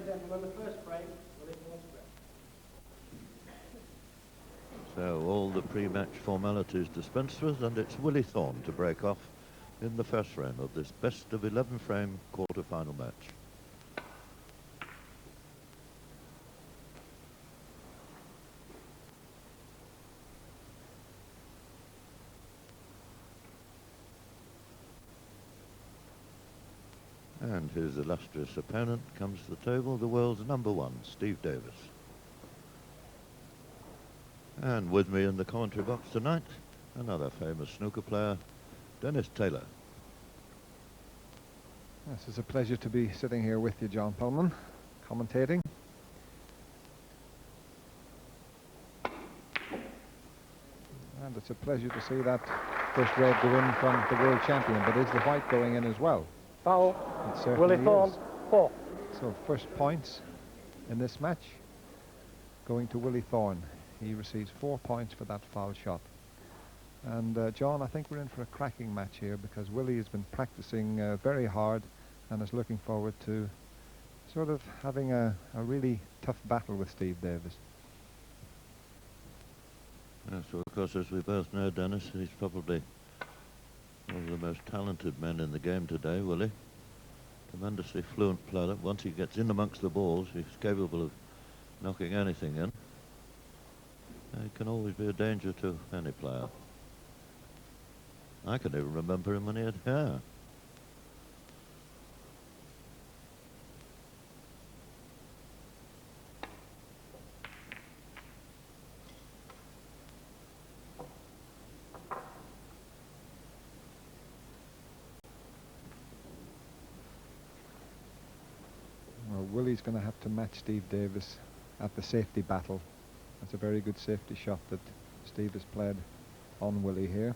and gentlemen, the first frame, Willie Thorne, Scrappy. So all the pre-match formalities dispensed with, and it's Willie Thorne to break off in the first frame of this best of 11 frame quarter-final match. And his illustrious opponent comes to the table, the world's #1, Steve Davis. And with me in the commentary box tonight, another famous snooker player, Dennis Taylor. Yes, it's a pleasure to be sitting here with you, John Pullman, commentating. And it's a pleasure to see that first red go in from the world champion, but is the white going in as well? Foul. It certainly Willie Thorne, is. 4. So first points in this match going to Willie Thorne. He receives 4 points for that foul shot. And John, I think we're in for a cracking match here, because Willie has been practicing very hard and is looking forward to sort of having a really tough battle with Steve Davis. Yes, well, of course, as we both know, Dennis, he's probably one of the most talented men in the game today, Willie. Tremendously fluent player. Once he gets in amongst the balls, he's capable of knocking anything in. He can always be a danger to any player. I can even remember him when he had hair. Well, Willie's going to have to match Steve Davis at the safety battle. That's a very good safety shot that Steve has played on Willie here.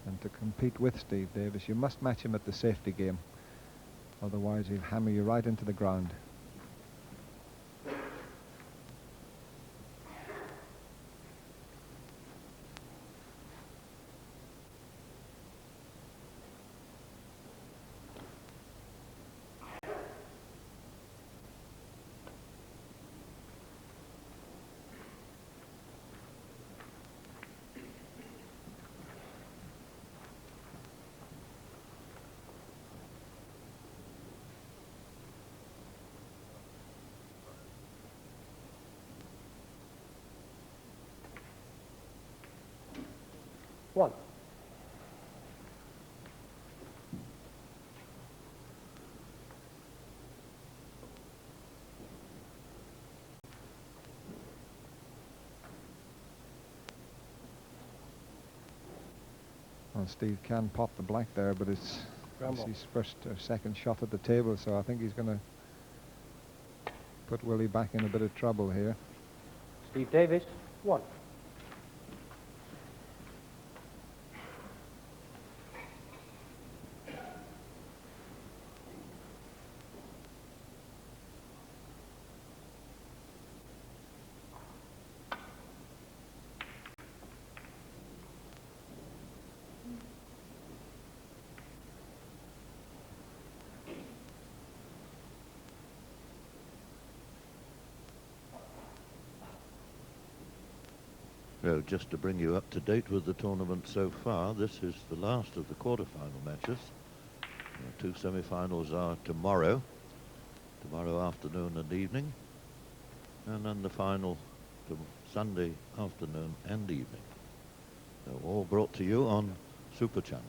And to compete with Steve Davis, you must match him at the safety game. Otherwise, he'll hammer you right into the ground. One. Well, Steve can pop the black there, but it's his first or second shot at the table, so I think he's going to put Willie back in a bit of trouble here. Steve Davis, 1. So just to bring you up to date with the tournament so far, this is the last of the quarter-final matches. The 2 semi-finals are tomorrow afternoon and evening, and then the final to Sunday afternoon and evening. So all brought to you on Super Channel.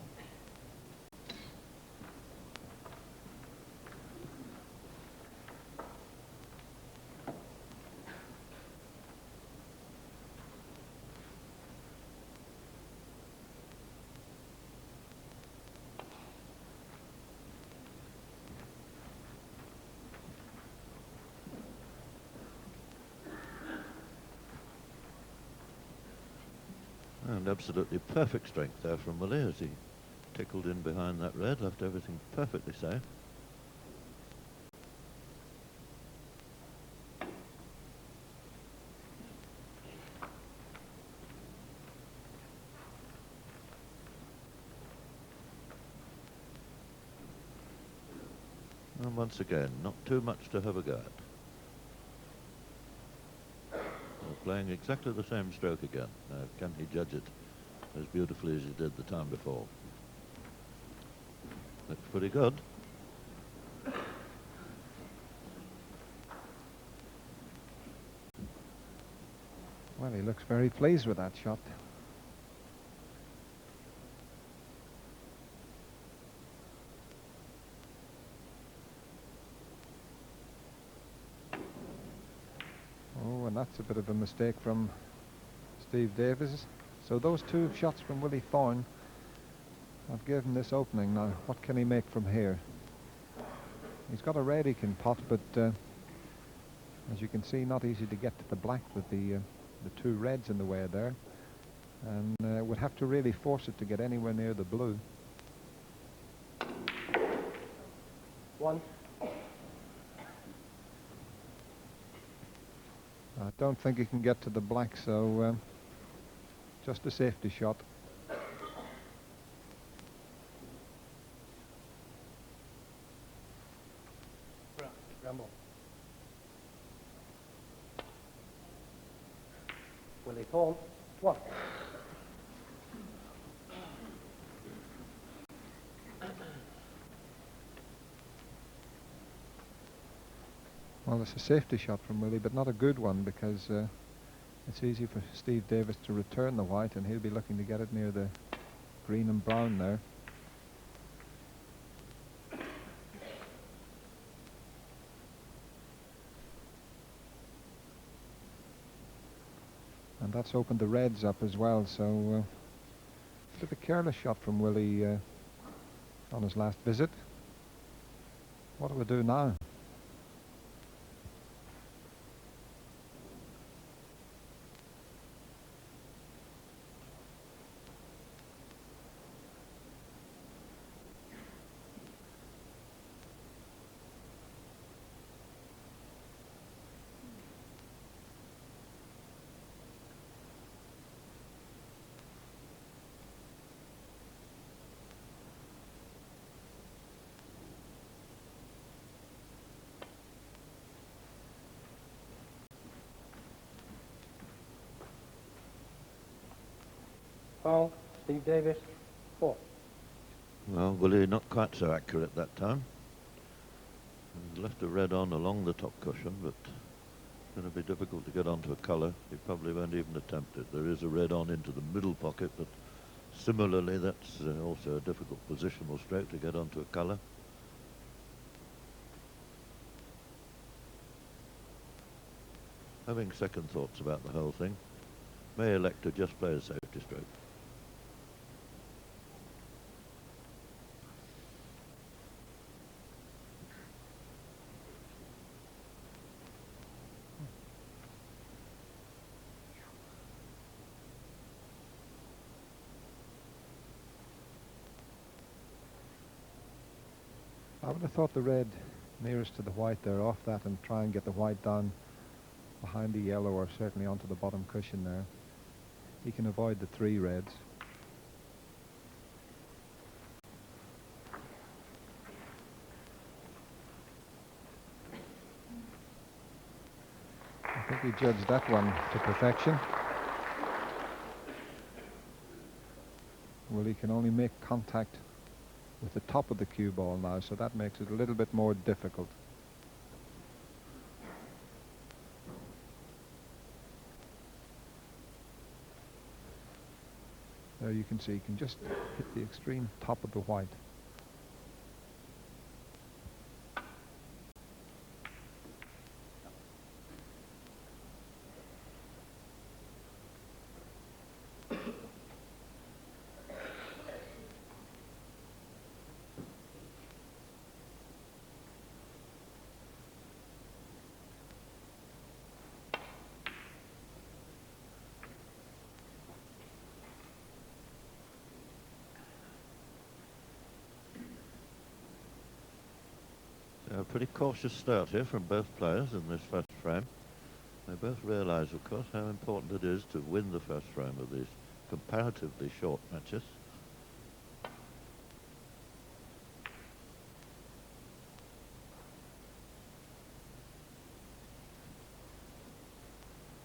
And absolutely perfect strength there from Willie as he tickled in behind that red, left everything perfectly safe. And once again, not too much to have a go at. Playing exactly the same stroke again. Now, can he judge it as beautifully as he did the time before? Looks pretty good. Well, he looks very pleased with that shot. Oh, and that's a bit of a mistake from Steve Davis. So those two shots from Willie Thorne have given this opening. Now, what can he make from here? He's got a red he can pot, but as you can see, not easy to get to the black with the two reds in the way there. And would have to really force it to get anywhere near the blue. One. I don't think he can get to the black, so just a safety shot. Ramble. Willie Thorne. One. Well, it's a safety shot from Willie, but not a good one, because it's easy for Steve Davis to return the white, and he'll be looking to get it near the green and brown there. And that's opened the reds up as well, so a bit of a careless shot from Willie on his last visit. What do we do now? Foul. Steve Davis. 4. Well, Willie not quite so accurate that time. He's left a red on along the top cushion, but it's going to be difficult to get onto a colour. He probably won't even attempt it. There is a red on into the middle pocket, but similarly that's also a difficult positional stroke to get onto a colour. Having second thoughts about the whole thing, may elect to just play a safety stroke. I would have thought the red nearest to the white there off that and try and get the white down behind the yellow, or certainly onto the bottom cushion there. He can avoid the 3 reds. I think he judged that one to perfection. Well, he can only make contact with the top of the cue ball now, so that makes it a little bit more difficult. There you can see, he can just hit the extreme top of the white. A pretty cautious start here from both players in this first frame. They both realise, of course, how important it is to win the first frame of these comparatively short matches.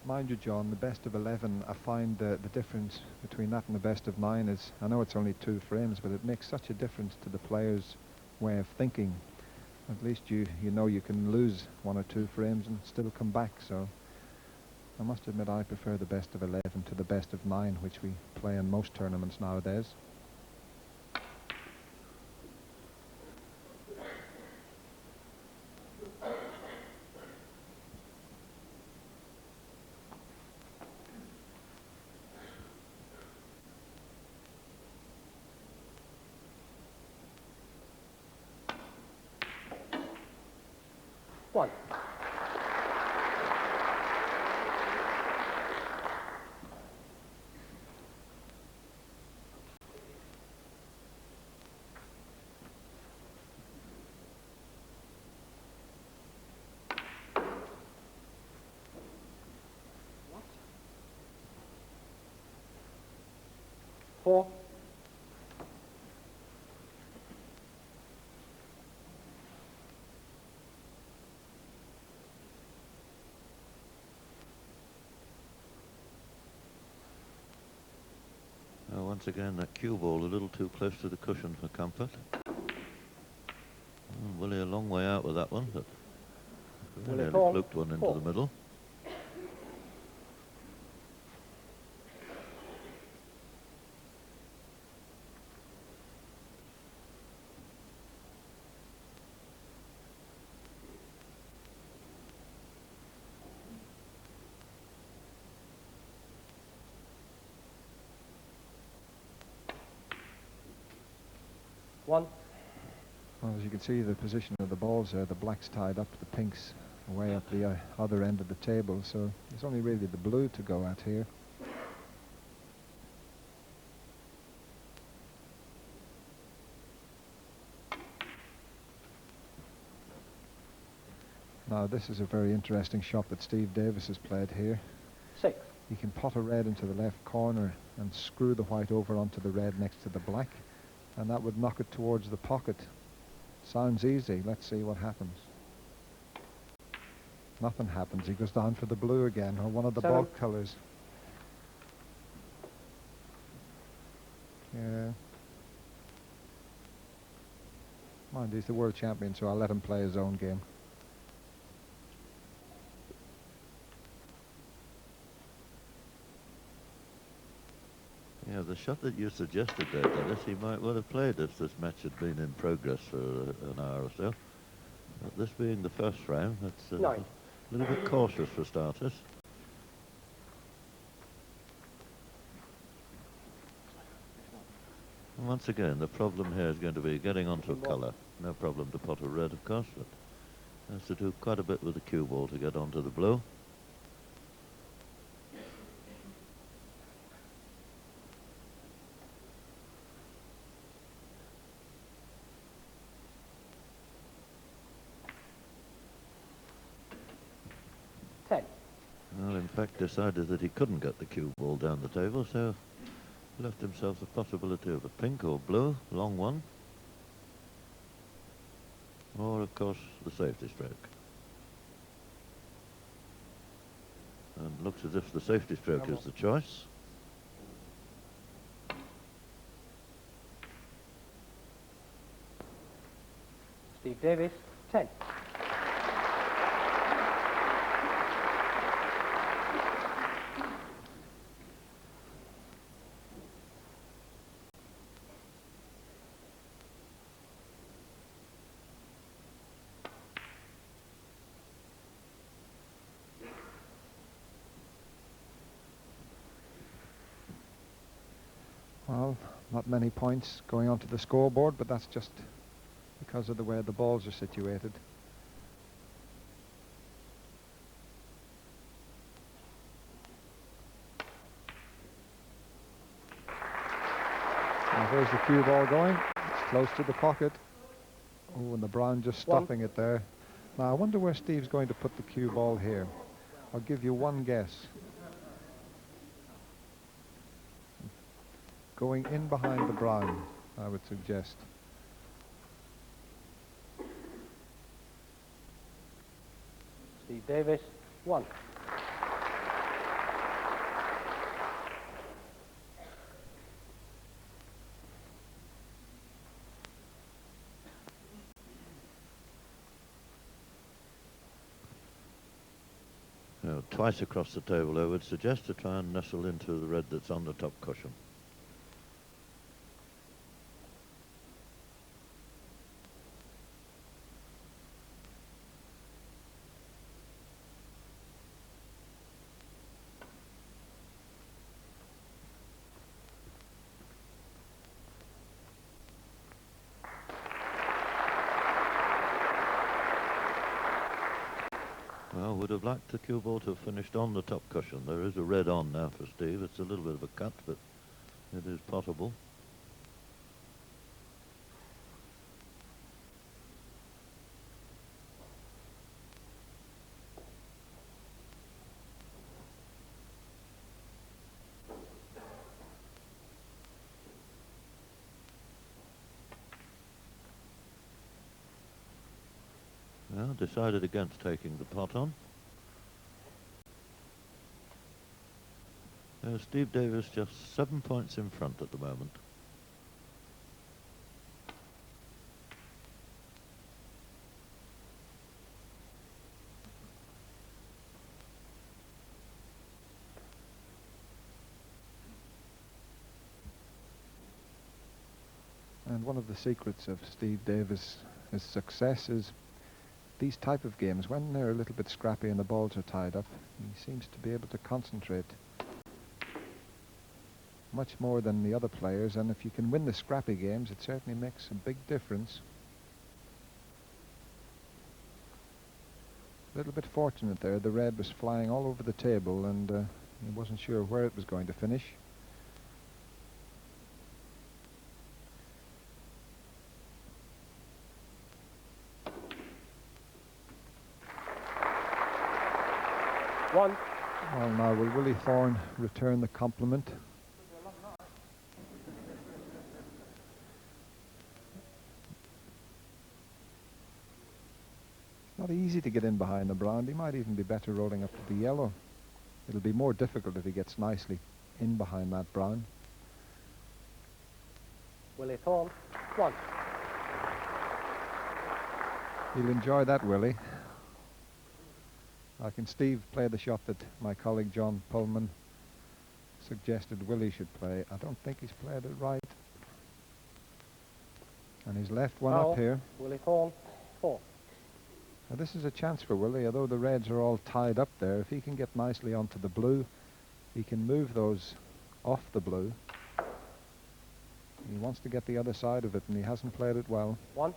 Mind you, John, the best of 11, I find the difference between that and the best of 9 is, I know it's only 2 frames, but it makes such a difference to the player's way of thinking. At least you know you can lose 1 or 2 frames and still come back. So I must admit I prefer the best of 11 to the best of 9, which we play in most tournaments nowadays. One. Four. Once again, that cue ball a little too close to the cushion for comfort. Willie a long way out with that one, but really fluked one into the middle. One. Well, as you can see, the position of the balls there, the black's tied up, the pink's way up the other end of the table, so it's only really the blue to go at here. Now this is a very interesting shot that Steve Davis has played here. Six. He can pot a red into the left corner and screw the white over onto the red next to the black, and that would knock it towards the pocket. Sounds easy. Let's see what happens. Nothing happens. He goes down for the blue again, or one of the bulk colors. Yeah. Mind, he's the world champion, so I'll let him play his own game. Yeah, the shot that you suggested there, Dennis, he might well have played if this match had been in progress for an hour or so. But this being the first frame, that's a little bit cautious for starters. And once again, the problem here is going to be getting onto a colour. No problem to pot a red, of course, but has to do quite a bit with the cue ball to get onto the blue. Well, in fact, decided that he couldn't get the cue ball down the table, so left himself the possibility of a pink or blue, long one, or, of course, the safety stroke. And looks as if the safety stroke is the choice. Steve Davis, 10. Well, not many points going onto the scoreboard, but that's just because of the way the balls are situated. Now here's the cue ball going. It's close to the pocket. Oh, and the brown just stopping it there. Now I wonder where Steve's going to put the cue ball here. I'll give you one guess. Going in behind the brown, I would suggest. Steve Davis, 1. Now, twice across the table, I would suggest to try and nestle into the red that's on the top cushion. Well, would have liked the cue ball to have finished on the top cushion. There is a red on now for Steve. It's a little bit of a cut, but it is possible. Well, decided against taking the pot on. Steve Davis just 7 points in front at the moment. And one of the secrets of Steve Davis' success is these type of games, when they're a little bit scrappy and the balls are tied up, he seems to be able to concentrate much more than the other players, and if you can win the scrappy games, it certainly makes a big difference. A little bit fortunate there. The red was flying all over the table and he wasn't sure where it was going to finish. One. Well, now will Willie Thorne return the compliment? Not easy to get in behind the brown. He might even be better rolling up to the yellow. It'll be more difficult if he gets nicely in behind that brown. Willie Thorne. One. He'll enjoy that, Willie. I can Steve play the shot that my colleague John Pullman suggested Willie should play. I don't think he's played it right. And he's left one up here. Willie Thorne. Four. Now this is a chance for Willie, although the reds are all tied up there. If he can get nicely onto the blue, he can move those off the blue. He wants to get the other side of it, and he hasn't played it well. One.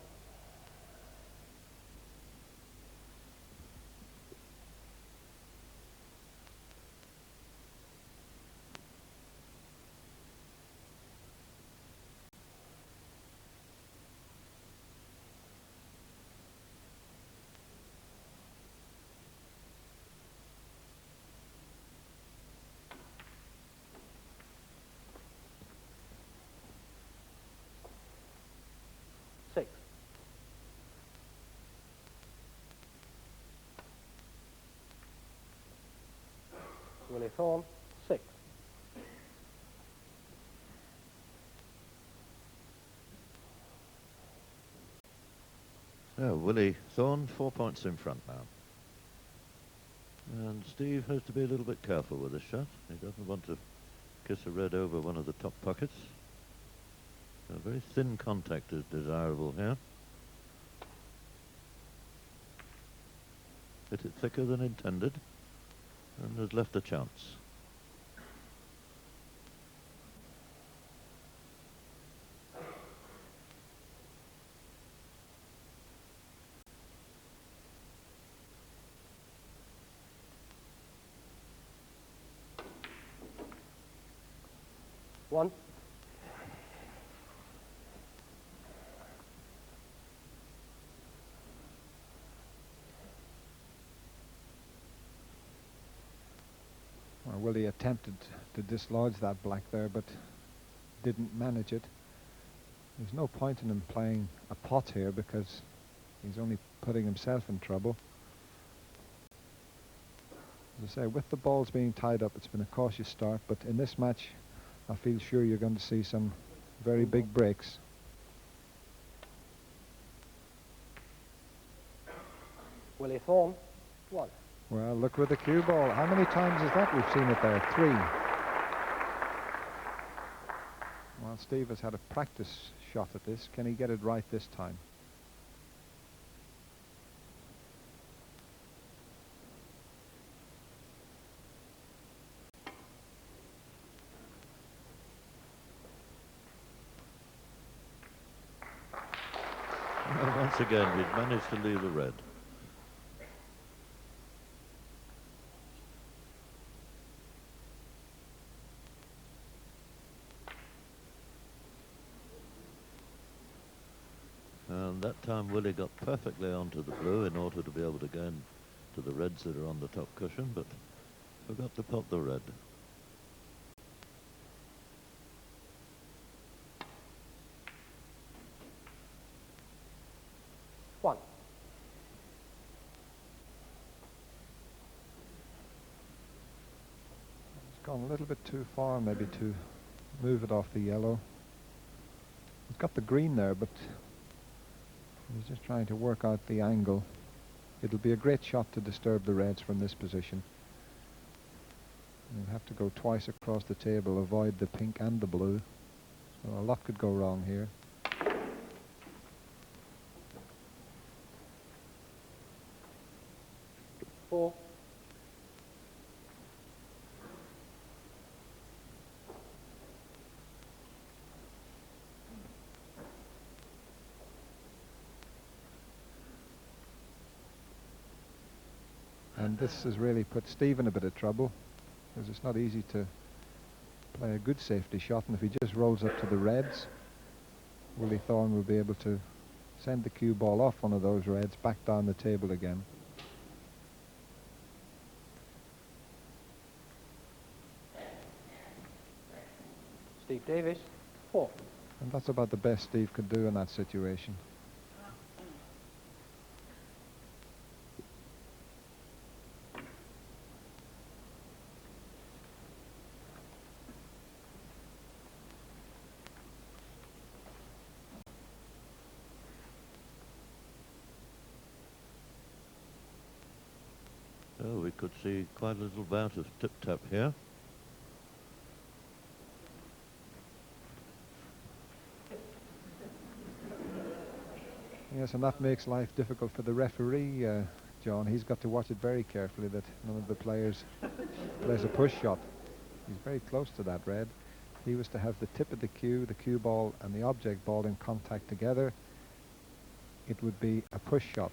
Six. Willie Thorne. Six. So, Willie Thorne, 4 points in front now. And Steve has to be a little bit careful with this shot. He doesn't want to kiss a red over one of the top pockets. A very thin contact is desirable here. Hit it thicker than intended and has left a chance. One. Well, Willie attempted to dislodge that black there, but didn't manage it. There's no point in him playing a pot here because he's only putting himself in trouble. As I say, with the balls being tied up, it's been a cautious start, but in this match, I feel sure you're going to see some very big breaks. Willie Thorne. One. Well, look with the cue ball. How many times is that we've seen it there? 3. Well, Steve has had a practice shot at this. Can he get it right this time? Well, once again, he's managed to leave a red. And that time Willie got perfectly onto the blue in order to be able to go in to the reds that are on the top cushion, but forgot to pot the red. One. It's gone a little bit too far, maybe, to move it off the yellow. He's got the green there, but he's just trying to work out the angle. It'll be a great shot to disturb the reds from this position. You'll have to go twice across the table, avoid the pink and the blue. So a lot could go wrong here. Four. And this has really put Steve in a bit of trouble, because it's not easy to play a good safety shot, and if he just rolls up to the reds, Willie Thorne will be able to send the cue ball off one of those reds back down the table again. Steve Davis, 4. And that's about the best Steve could do in that situation. So we could see quite a little bout of tip-tap here. Yes, and that makes life difficult for the referee, John. He's got to watch it very carefully that none of the players plays a push shot. He's very close to that red. If he was to have the tip of the cue ball and the object ball in contact together, it would be a push shot.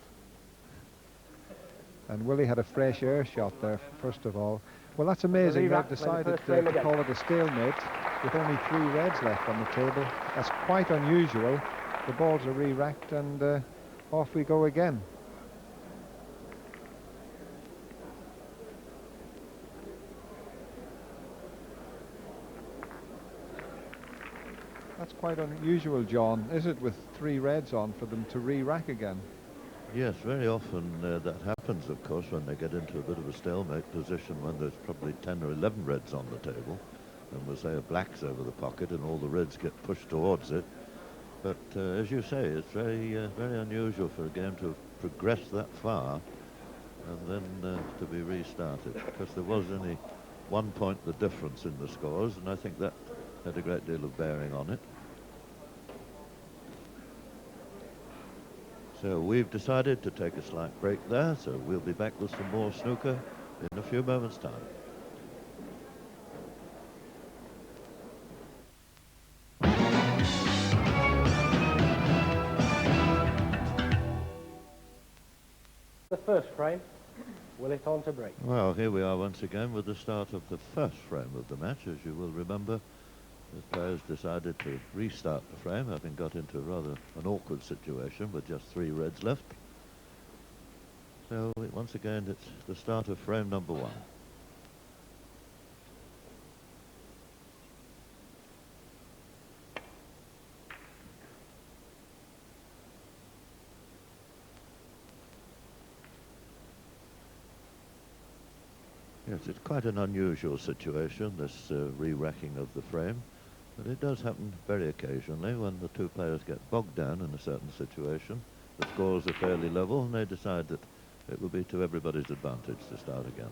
And Willie had a fresh air shot there, first of all. Well, that's amazing. They've decided to call it a stalemate with only 3 reds left on the table. That's quite unusual. The balls are re-racked, and off we go again. That's quite unusual, John, is it, with 3 reds on, for them to re-rack again? Yes, very often that happens, of course, when they get into a bit of a stalemate position when there's probably 10 or 11 reds on the table, and we'll say a black's over the pocket and all the reds get pushed towards it. But as you say, it's very unusual for a game to progress that far and then to be restarted, because there was only 1 point the difference in the scores, and I think that had a great deal of bearing on it. So we've decided to take a slight break there, so we'll be back with some more snooker in a few moments' time. The first frame, Willie Thorne to break. Well, here we are once again with the start of the first frame of the match. As you will remember, the players decided to restart the frame, having got into rather an awkward situation with just 3 reds left. So once again, it's the start of frame number 1. Yes, it's quite an unusual situation, this re-racking of the frame, but it does happen very occasionally when the 2 players get bogged down in a certain situation. The scores are fairly level, and they decide that it will be to everybody's advantage to start again.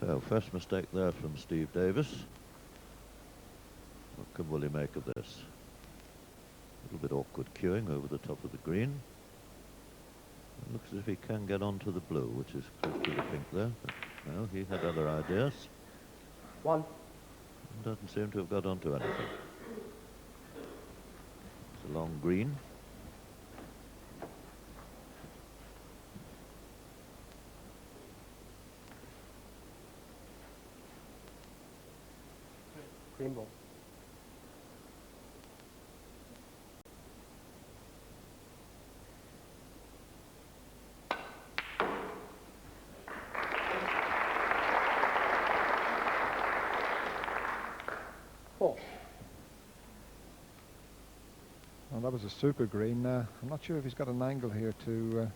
So, first mistake there from Steve Davis. What can Willie make of this? A little bit awkward queuing over the top of the green. It looks as if he can get onto the blue, which is close to the pink there. But no, he had other ideas. One. Doesn't seem to have got onto anything. It's a long green. Green ball. Four. Well, that was a super green. I'm not sure if he's got an angle here to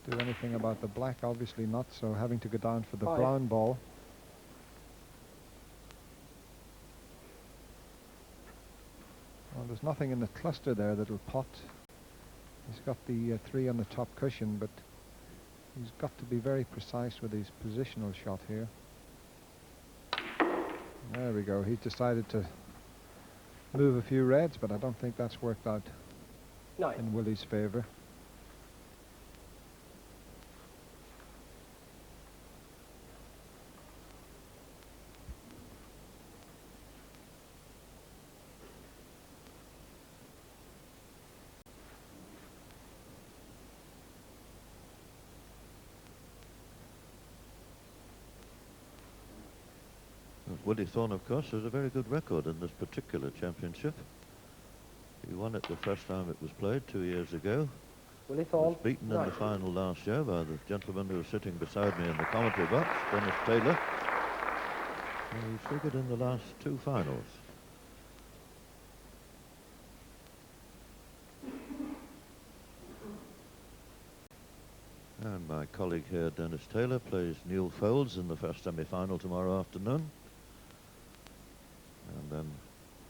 do anything about the black. Obviously not, so having to go down for the Five. brown ball. Well, there's nothing in the cluster there that'll pot. He's got the 3 on the top cushion, but he's got to be very precise with his positional shot here. There we go. He's decided to move a few reds, but I don't think that's worked out 9. in Willie's favour. Willie Thorne, of course, has a very good record in this particular championship. He won it the first time it was played 2 years ago. Willie Thorne. Was beaten in 9. the final last year by the gentleman who was sitting beside me in the commentary box, Dennis Taylor. And he's figured in the last 2 finals. And my colleague here, Dennis Taylor, plays Neil Foulds in the first semi-final tomorrow afternoon. And then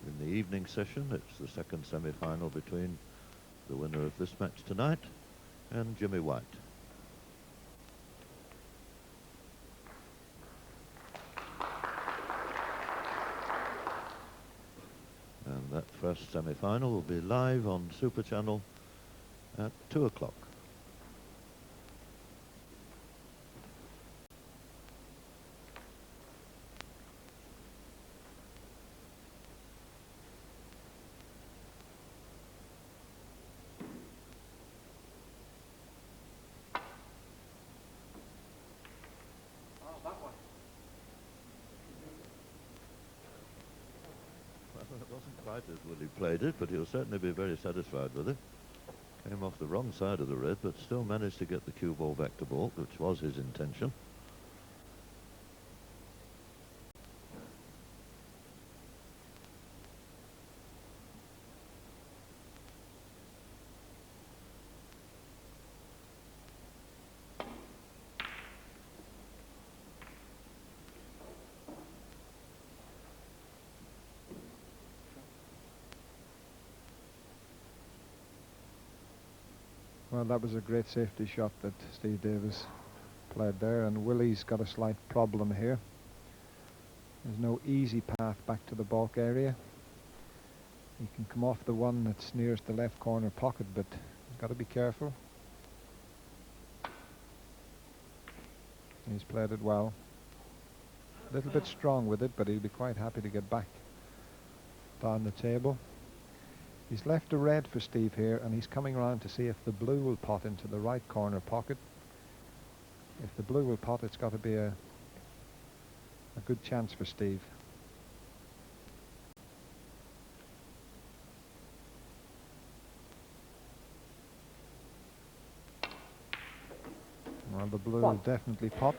in the evening session, it's the second semi-final between the winner of this match tonight and Jimmy White. And that first semi-final will be live on Super Channel at 2 o'clock. It wasn't quite as Willie played it, but he'll certainly be very satisfied with it. Came off the wrong side of the red, but still managed to get the cue ball back to baulk, which was his intention. Well, that was a great safety shot that Steve Davis played there, and Willie's got a slight problem here. There's no easy path back to the baulk area. He can come off the one that's nearest the left corner pocket, but he's got to be careful. He's played it well. A little bit strong with it, but he'll be quite happy to get back down the table. He's left a red for Steve here, and he's coming around to see if the blue will pot into the right corner pocket. If the blue will pot, it's got to be a good chance for Steve. Well, the blue One. definitely pot.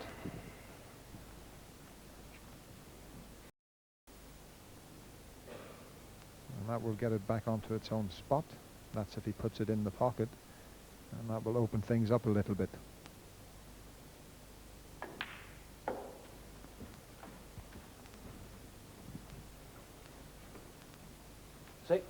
And that will get it back onto its own spot. That's if he puts it in the pocket. And that will open things up a little bit. Six.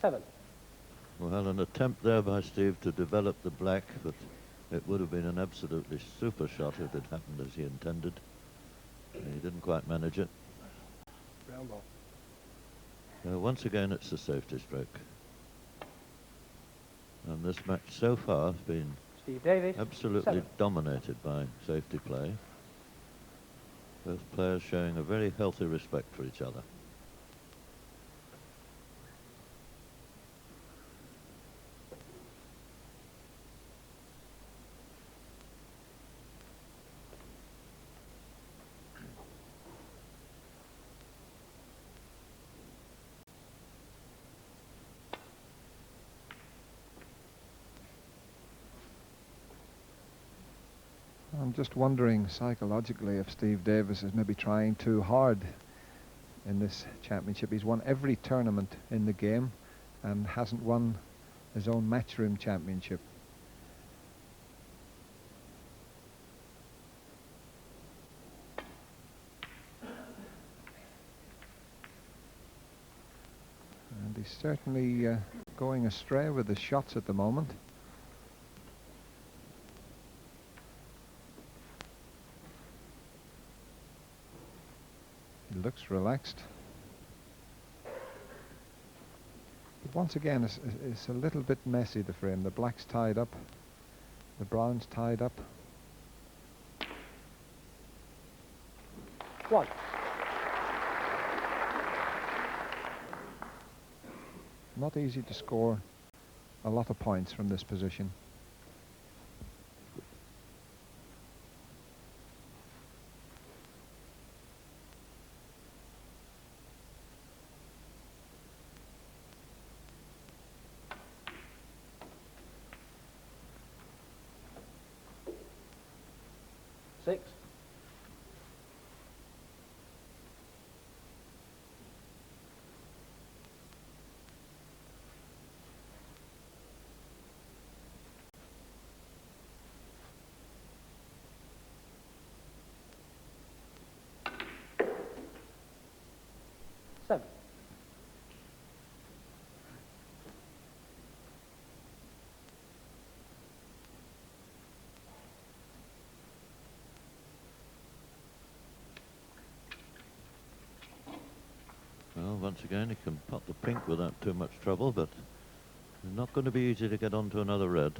Seven. Well, an attempt there by Steve to develop the black, but it would have been an absolutely super shot if it happened as he intended. He didn't quite manage it. Once again, it's a safety stroke. And this match so far has been Steve Davis. absolutely Seven. dominated by safety play. Both players showing a very healthy respect for each other. I'm just wondering psychologically if Steve Davis is maybe trying too hard in this championship. He's won every tournament in the game and hasn't won his own Matchroom Championship. And he's certainly going astray with his shots at the moment. He looks relaxed. But once again, it's a little bit messy, the frame. The black's tied up. The brown's tied up. One. Not easy to score a lot of points from this position. Six. Seven. Well, once again, he can pot the pink without too much trouble, but it's not going to be easy to get onto another red.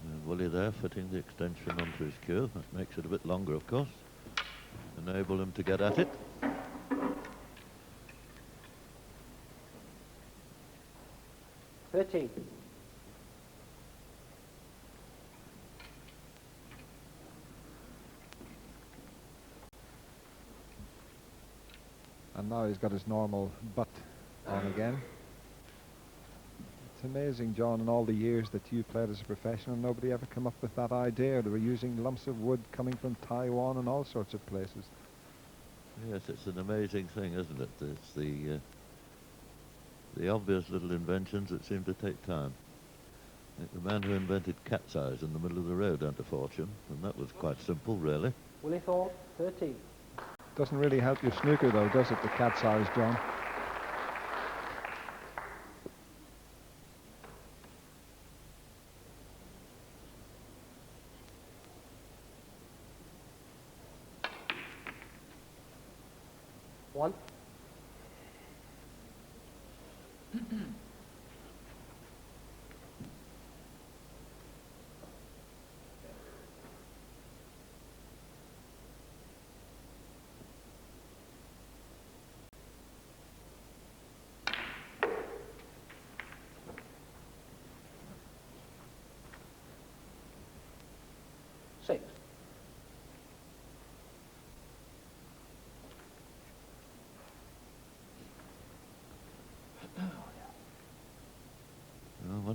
And Willie there fitting the extension onto his cue. That makes it a bit longer, of course. Enable him to get at it. 13. And now he's got his normal butt on again. It's amazing, John, in all the years that you played as a professional, nobody ever come up with that idea. They were using lumps of wood coming from Taiwan and all sorts of places. Yes, it's an amazing thing, isn't it? It's the obvious little inventions that seem to take time. Like the man who invented cat's eyes in the middle of the road earned a fortune, and that was quite simple, really. Willie Thorne. 13. Doesn't really help your snooker though, does it, the cat's eyes, John? One.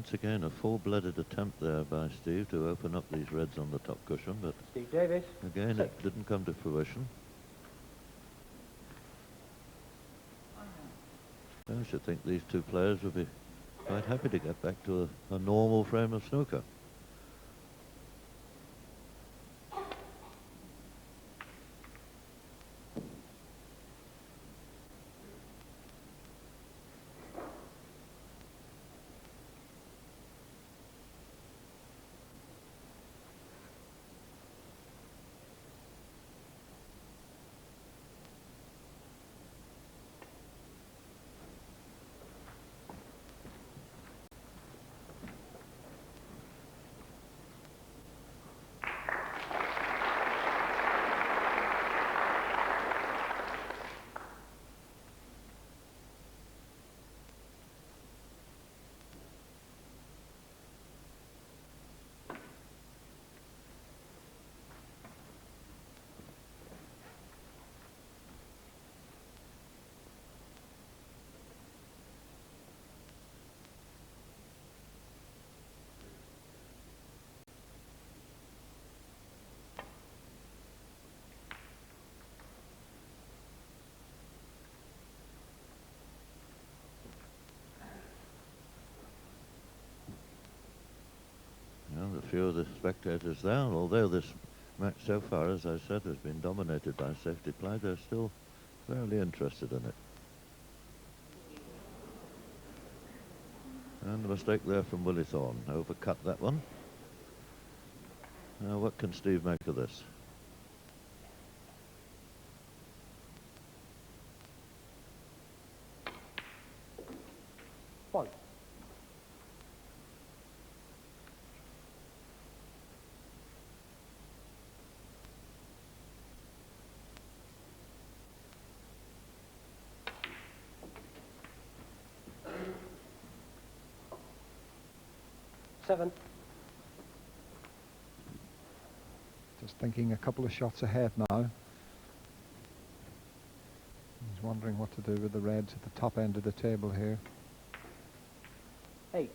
Once again, a full-blooded attempt there by Steve to open up these reds on the top cushion, but Steve Davis. again, 6. it didn't come to fruition. I should think these two players would be quite happy to get back to a normal frame of snooker. Well, a few of the spectators there, although this match so far, as I said, has been dominated by safety play, they're still fairly interested in it. And a mistake there from Willie Thorne, overcut that one. Now what can Steve make of this? One. Seven. Just thinking a couple of shots ahead now. He's wondering what to do with the reds at the top end of the table here. 8. He's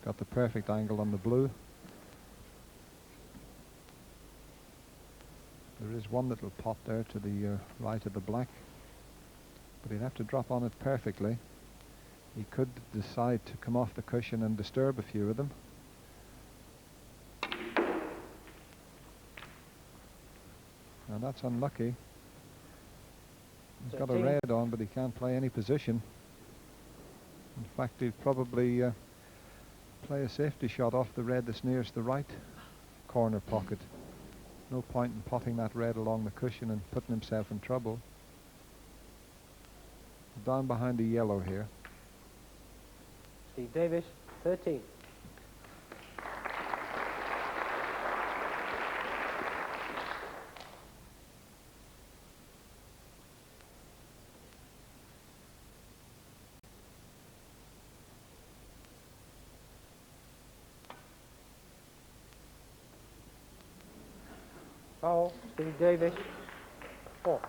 got the perfect angle on the blue. There is one little pot there to the right of the black, but he'd have to drop on it perfectly. He could decide to come off the cushion and disturb a few of them. Now that's unlucky. He's got a 13. red on, but he can't play any position. In fact, he'd probably play a safety shot off the red that's nearest the right corner pocket. No point in potting that red along the cushion and putting himself in trouble. Down behind the yellow here. Steve Davis. 13. Foul. Steve Davis. 4.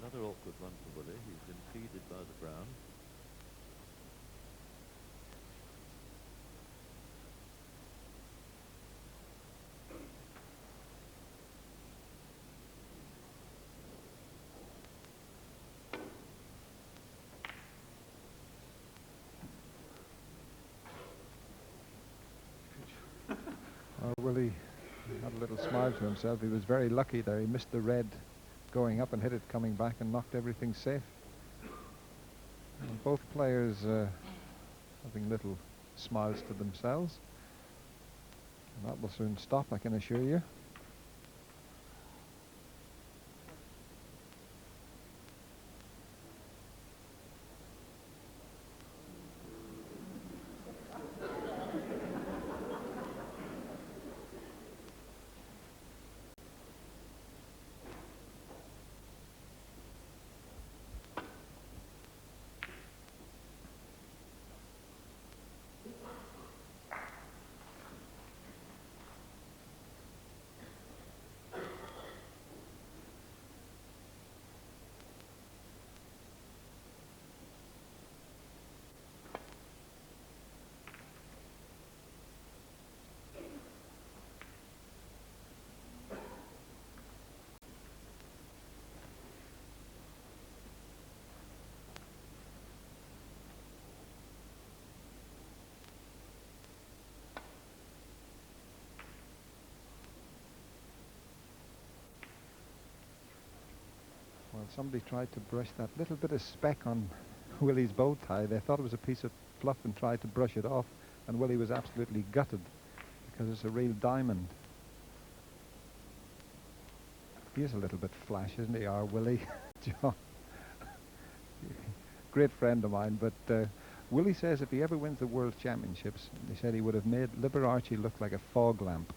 Another awkward one for Willie. He's impeded by the brown. Willie had a little smile to himself. He was very lucky there. He missed the red going up and hit it coming back and knocked everything safe. And both players having little smiles to themselves. And that will soon stop, I can assure you. somebody tried to brush that little bit of speck on Willie's bow tie. They thought it was a piece of fluff and tried to brush it off, and Willie was absolutely gutted because it's a real diamond. He is a little bit flash, isn't he, our Willie? John. Great friend of mine, but Willie says if he ever wins the World Championships, he said he would have made Liberace look like a fog lamp.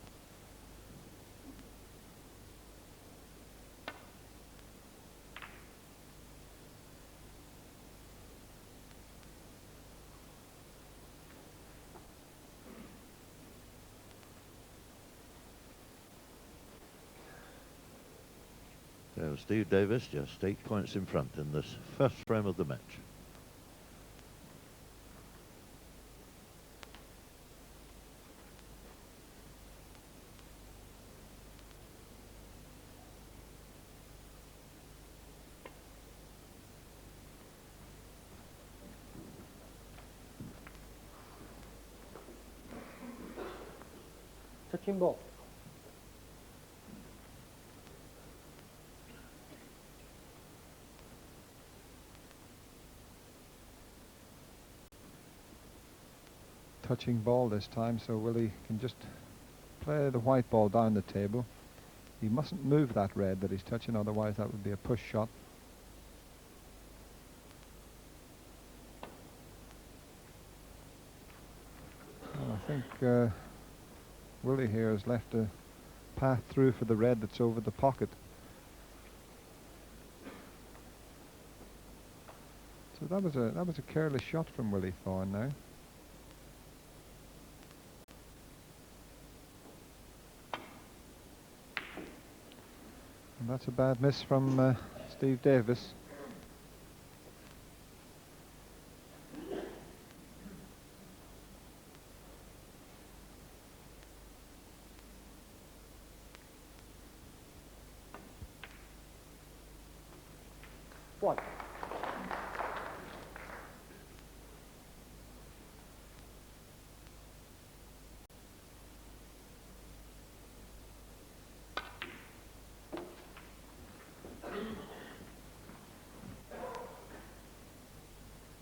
So Steve Davis just 8 points in front in this first frame of the match. Touching ball. Touching ball this time, so Willie can just play the white ball down the table. He mustn't move that red that he's touching, otherwise that would be a push shot. And I think Willie here has left a path through for the red that's over the pocket. So that was a careless shot from Willie Thorne now. And that's a bad miss from Steve Davis. One.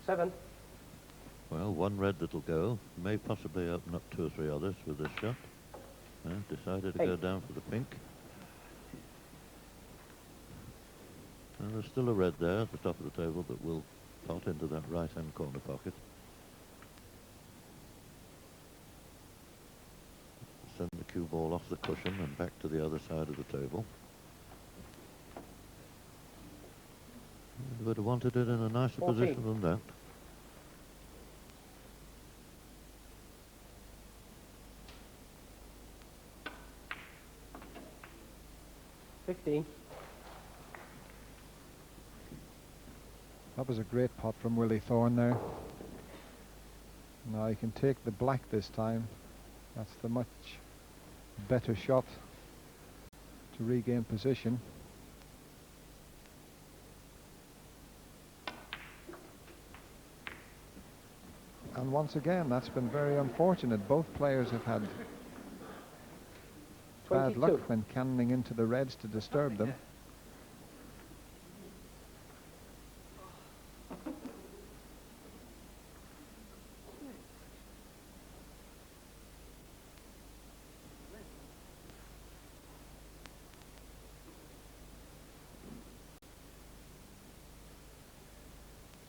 Seven. Well, one red that'll go. May possibly open up 2 or 3 others with this shot. Decided to go down for the pink. And there's still a red there at the top of the table that will pot into that right-hand corner pocket. Send the cue ball off the cushion and back to the other side of the table. You would have wanted it in a nicer 14. position than that. $15. That was a great pot from Willie Thorne there. Now he can take the black this time. That's the much better shot to regain position. And once again, that's been very unfortunate. Both players have had bad 22. luck when cannoning into the reds to disturb them.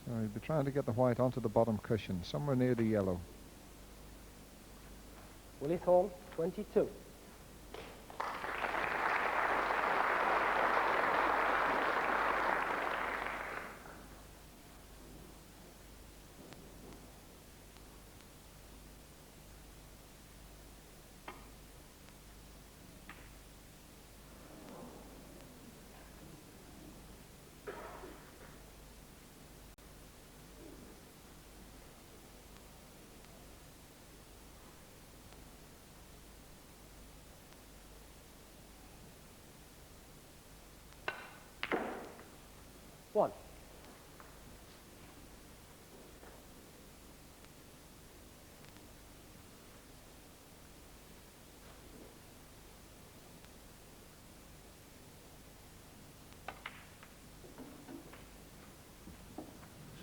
So he'd be trying to get the white onto the bottom cushion, somewhere near the yellow. Willie Thorne, 22. One.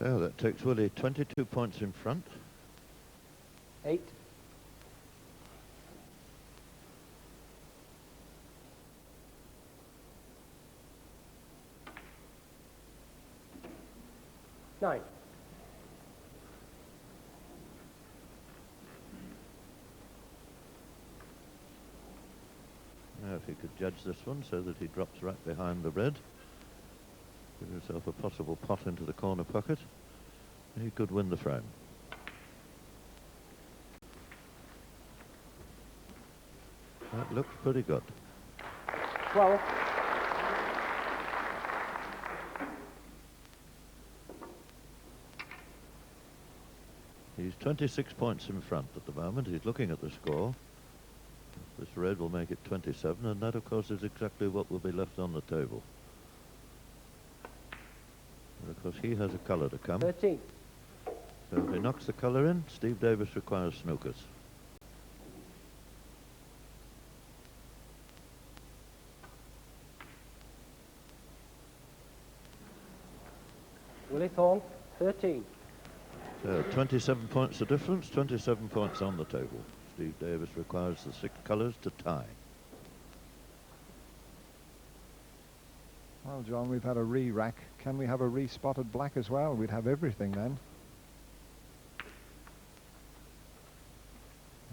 So that takes Willie 22 points in front. 8. 9. Now if he could judge this one so that he drops right behind the red, give himself a possible pot into the corner pocket, he could win the frame. That looks pretty good. 12. He's 26 points in front at the moment. He's looking at the score. This red will make it 27, and that, of course, is exactly what will be left on the table. And of course, he has a colour to come. 13. So if he knocks the colour in, Steve Davis requires snookers. Willie Thorne, 13. So 27 points the difference, 27 points on the table. Steve Davis requires the 6 colours to tie. Well, John, we've had a re-rack. Can we have a re-spotted black as well? We'd have everything then.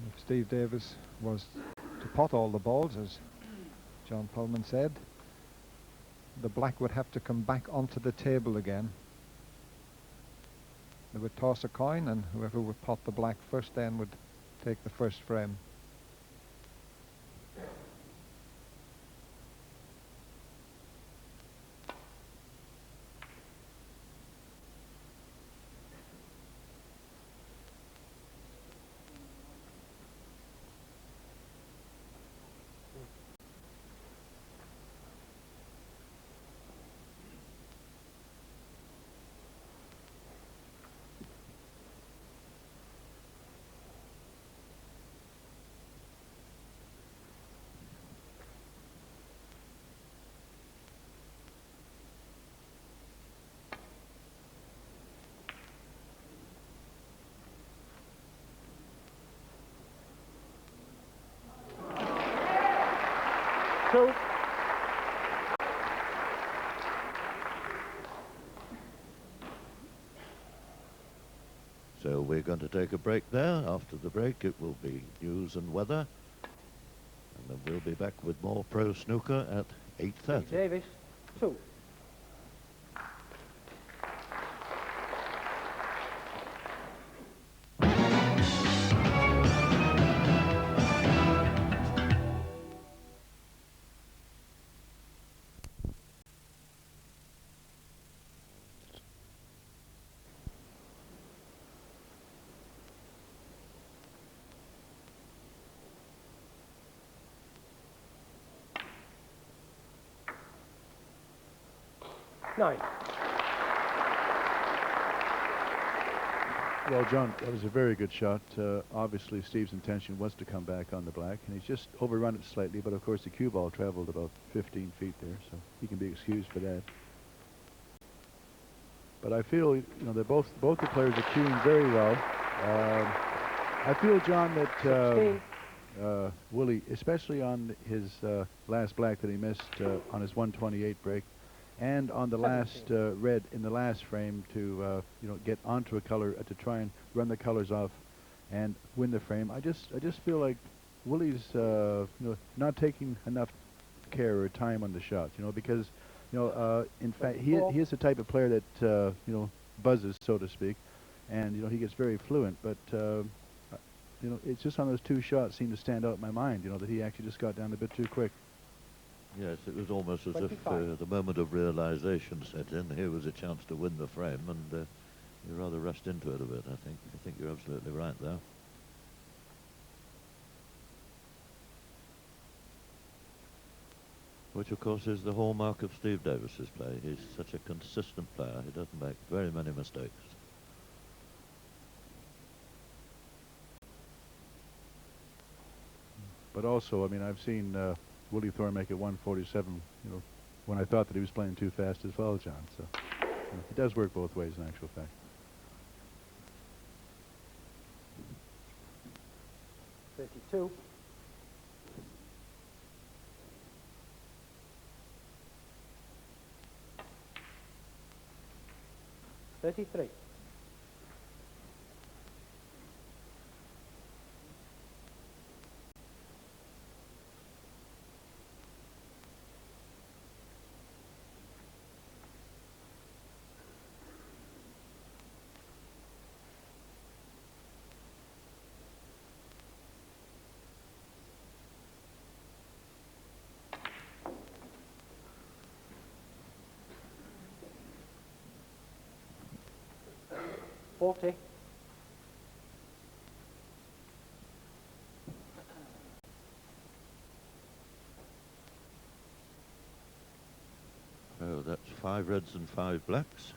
If Steve Davis was to pot all the balls, as John Pullman said, the black would have to come back onto the table again. They would toss a coin, and whoever would pot the black first then would take the first frame. Two. So we're going to take a break there. After the break, it will be news and weather. And then we'll be back with more pro snooker at 8:30. Davis, 2. Nine. Well, John, that was a very good shot. Obviously, Steve's intention was to come back on the black, and he's just overrun it slightly, but of course the cue ball traveled about 15 feet there, so he can be excused for that. But I feel, you know, that both the players are cueing very well. I feel, John, that Willie, especially on his last black that he missed on his 128 break, and on the last red in the last frame to you know, get onto a color to try and run the colors off and win the frame. I just feel like Willie's you know, not taking enough care or time on the shots, you know, because you know in fact he is the type of player that you know, buzzes, so to speak, and you know, he gets very fluent, but you know, it's just on those 2 shots seem to stand out in my mind, you know, that he actually just got down a bit too quick. Yes, it was almost as if the moment of realization set in. Here was a chance to win the frame, and he rather rushed into it a bit, I think. I think you're absolutely right there. Which, of course, is the hallmark of Steve Davis's play. He's such a consistent player. He doesn't make very many mistakes. But also, I mean, I've seen Willie Thorne make it 147, you know, when I thought that he was playing too fast as well, John. So you know, it does work both ways in actual fact. 32. 33. 40. 5 reds and 5 blacks.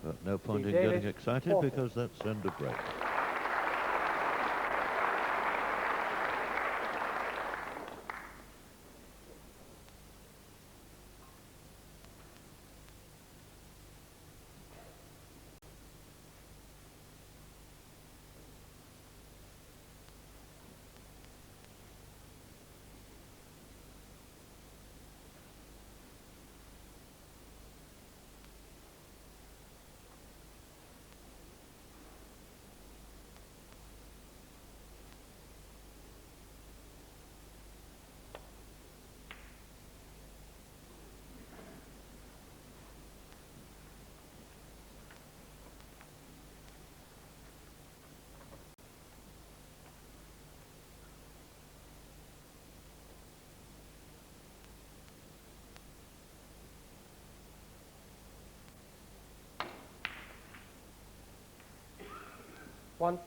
But no point in Davis, getting excited 40. because that's end of break.1.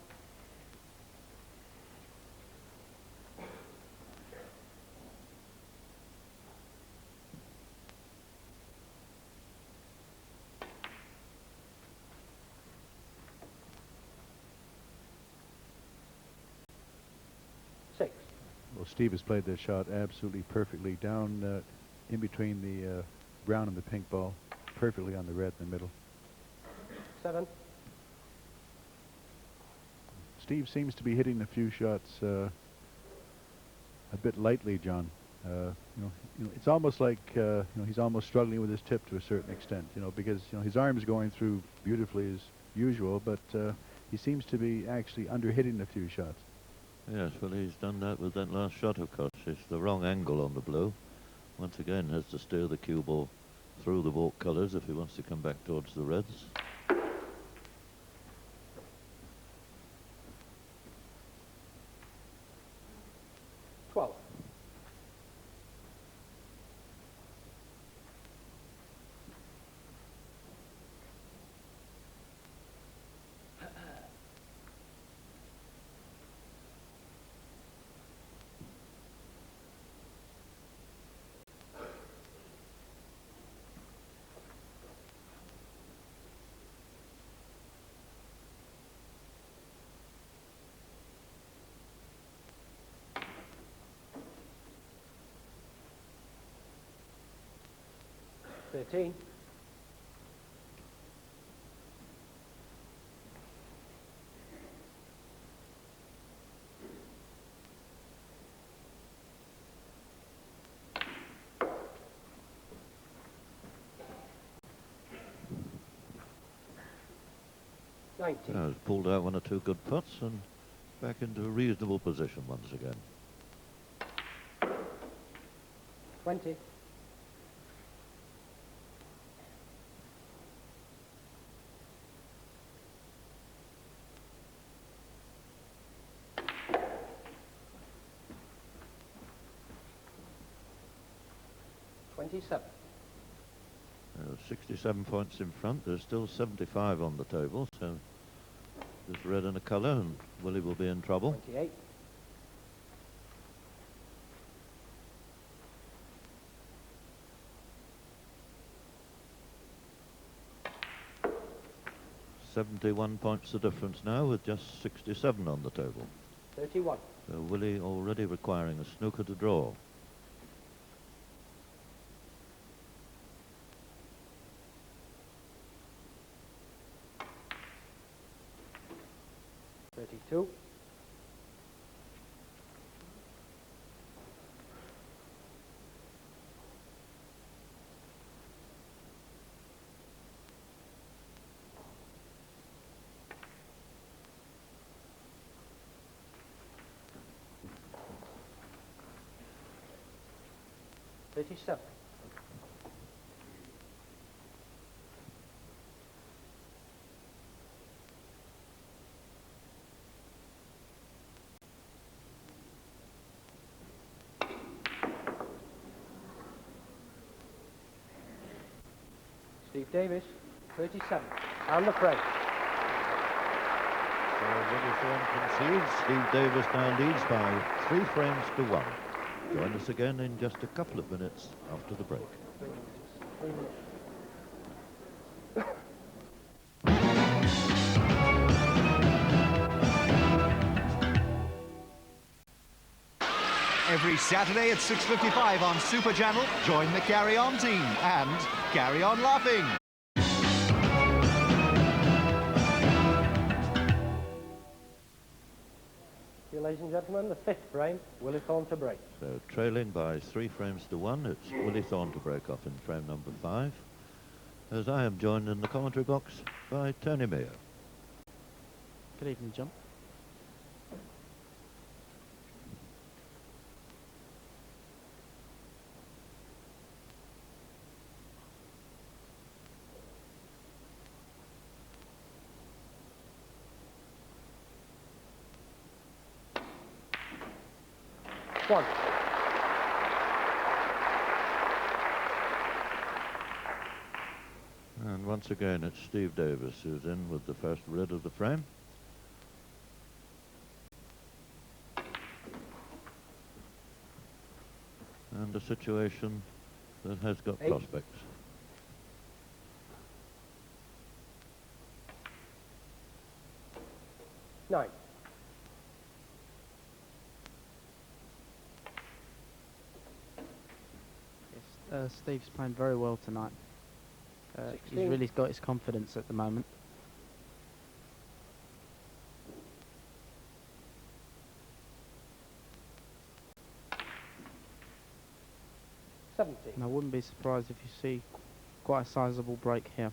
6. Well, Steve has played this shot absolutely perfectly down in between the brown and the pink ball, perfectly on the red in the middle. 7. Steve seems to be hitting a few shots a bit lightly, John. It's almost like he's almost struggling with his tip to a certain extent, because his arm is going through beautifully as usual, but he seems to be actually under-hitting a few shots. Yes, well, he's done that with that last shot, of course. It's the wrong angle on the blue. Once again, has to steer the cue ball through the baulk colours if he wants to come back towards the reds. 12. 13. 19. Has pulled out 1 or 2 good putts and back into a reasonable position once again. 20. 27. 67 points in front. There's still 75 on the table, so there's red and a colour, and Willie will be in trouble. 28. 71 points the difference now, with just 67 on the table. 31. So Willie already requiring a snooker to draw. 32. $37. Steve Davis, 37. And the frame. So Willie Thorne concedes. Steve Davis now leads by 3 frames to 1. Join us again in just a couple of minutes after the break. 3 minutes. Every Saturday at 6:55 on Super Channel, join the Carry On team and carry on laughing. Here, ladies and gentlemen, the 5th frame, Willie Thorne to break. So trailing by 3 frames to 1, it's Willie Thorne to break off in frame number 5. As I am joined in the commentary box by Tony Mayo. Good evening, John. One. And once again, it's Steve Davis who's in with the first red of the frame. And a situation that has got 8. prospects. Nine. Yes, Steve's playing very well tonight. He's 16. really got his confidence at the moment. And I wouldn't be surprised if you see quite a sizable break here.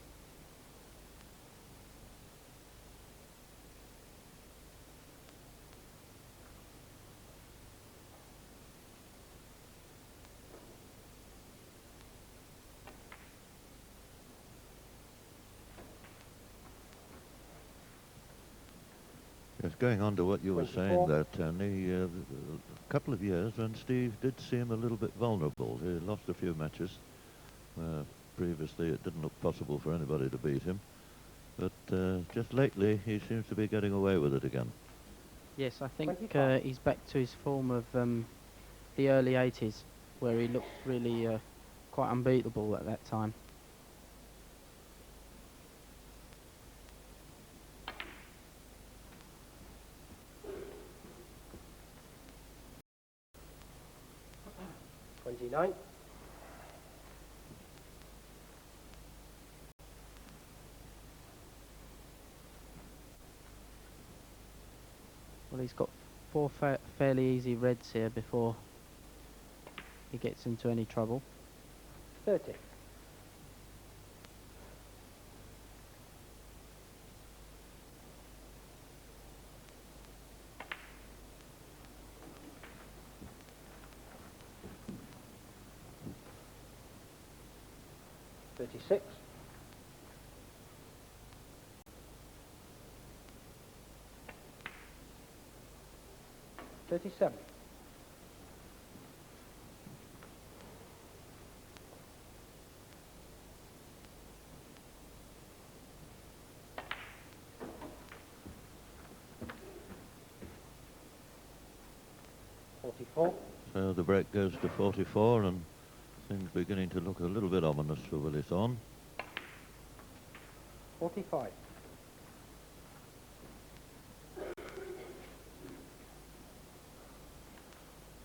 Yes, going on to what you were 24. saying there, Tony, a couple of years when Steve did seem a little bit vulnerable. He lost a few matches. Previously it didn't look possible for anybody to beat him. But just lately he seems to be getting away with it again. Yes, I think 25. he's back to his form of the early 80s, where he looked really quite unbeatable at that time. $29. Well, he's got 4 fairly easy reds here before he gets into any trouble. 30. $36. 37. $44. So the break goes to 44 and things beginning to look a little bit ominous for Willie Thorne. 45.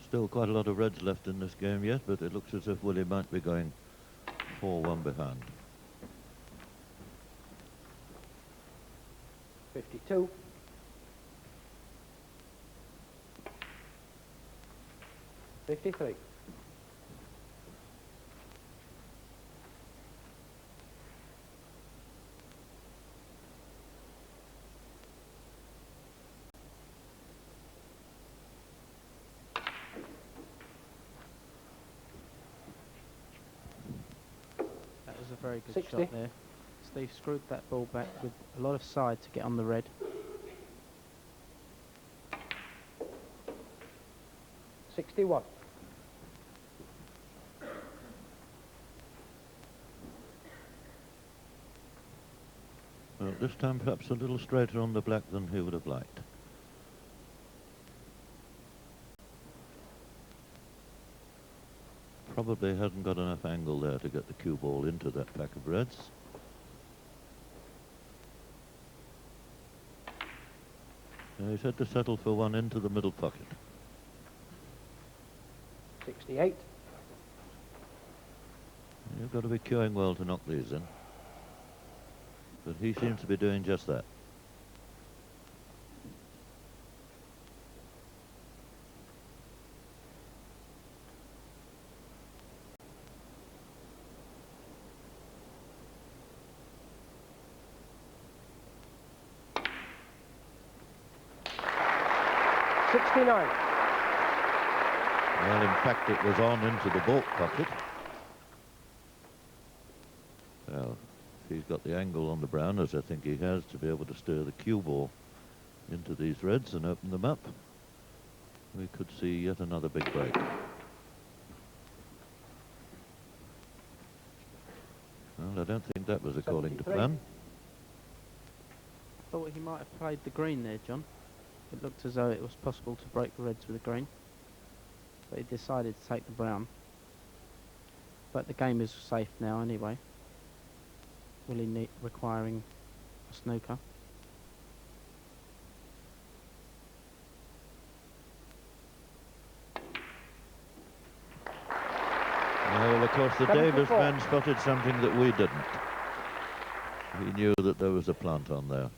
Still quite a lot of reds left in this game yet, but it looks as if Willie might be going 4-1 behind. 52. 53. That was a very good 60. shot there. Steve screwed that ball back with a lot of side to get on the red. 61. Well, this time perhaps a little straighter on the black than he would have liked. Probably hasn't got enough angle there to get the cue ball into that pack of reds. He's had to settle for one into the middle pocket. 68. You've got to be cueing well to knock these in. But he seems to be doing just that. Well, in fact, it was on into the baulk pocket. Well, if he's got the angle on the brown, as I think he has, to be able to steer the cue ball into these reds and open them up, we could see yet another big break. Well, I don't think that was according to 73. plan. I thought he might have played the green there, John. It looked as though it was possible to break the reds with the green, but he decided to take the brown. But the game is safe now anyway. Willie requiring a snooker. Well, of course, the 74. Davis man spotted something that we didn't. He knew that there was a plant on there.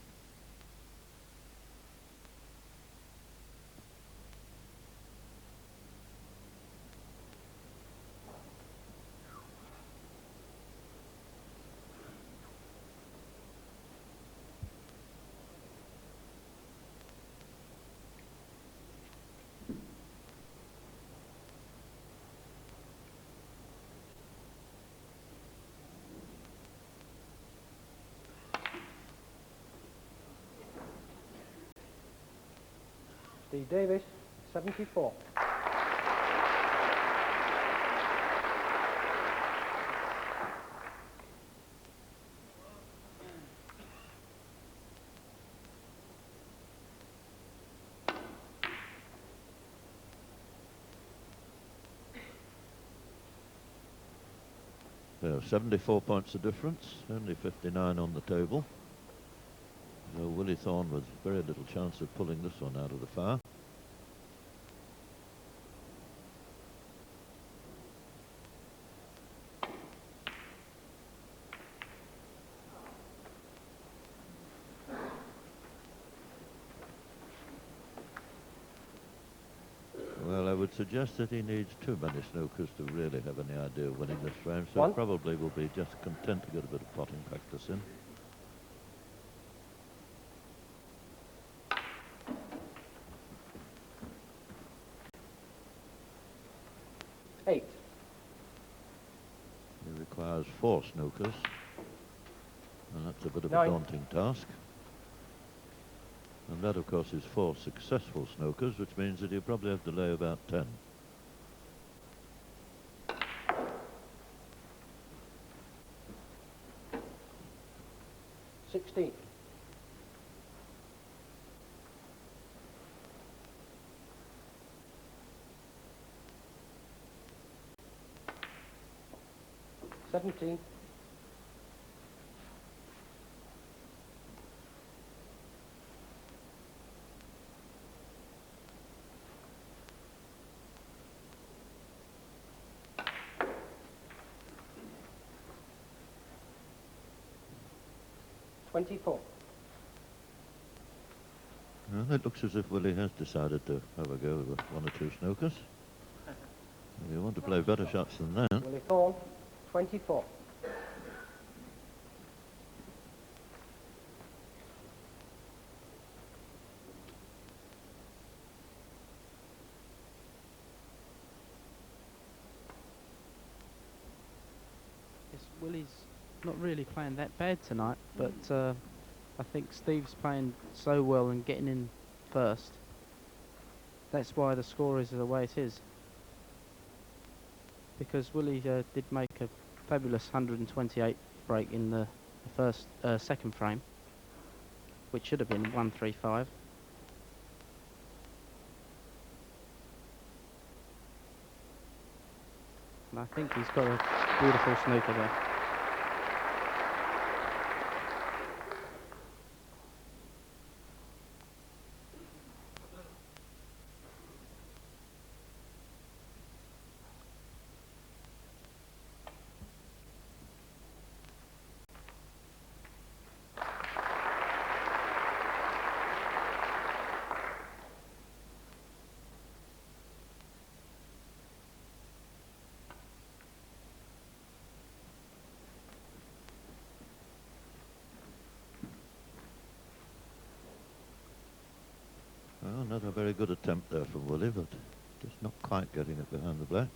Steve Davis, 74. There are 74 points of difference, only 59 on the table. So Willie Thorne with very little chance of pulling this one out of the fire. Well, I would suggest that he needs too many snookers to really have any idea of winning this frame, so One. probably will be just content to get a bit of potting practice in. Eight. He requires 4 snookers, and that's a bit of 9. a daunting task. And that, of course, is 4 successful snookers, which means that he'll probably have to lay about 10. $16. $17. $24. Well, it looks as if Willie has decided to have a go with 1 or 2 snookers. You want to play better shots than that. Willie Thorne, 24. Yes, Willie's not really playing that bad tonight, but I think Steve's playing so well and getting in first. That's why the score is the way it is. Because Willie did make a fabulous 128 break in the second frame, which should have been 135. And I think he's got a beautiful snooker there. Well, not a very good attempt there from Willie, but just not quite getting it behind the black.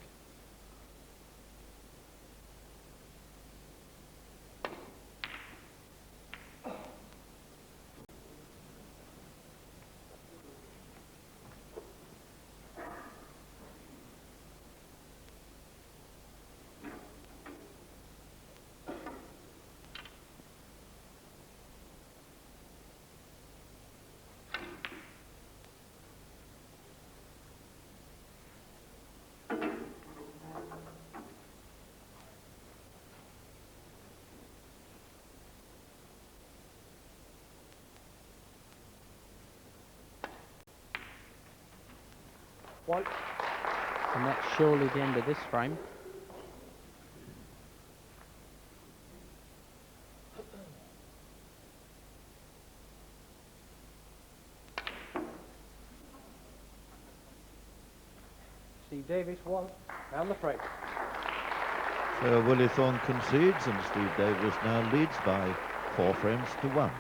One. And that's surely the end of this frame. Steve Davis, 1. Round the frame. So Willie Thorne concedes, and Steve Davis now leads by 4 frames to 1.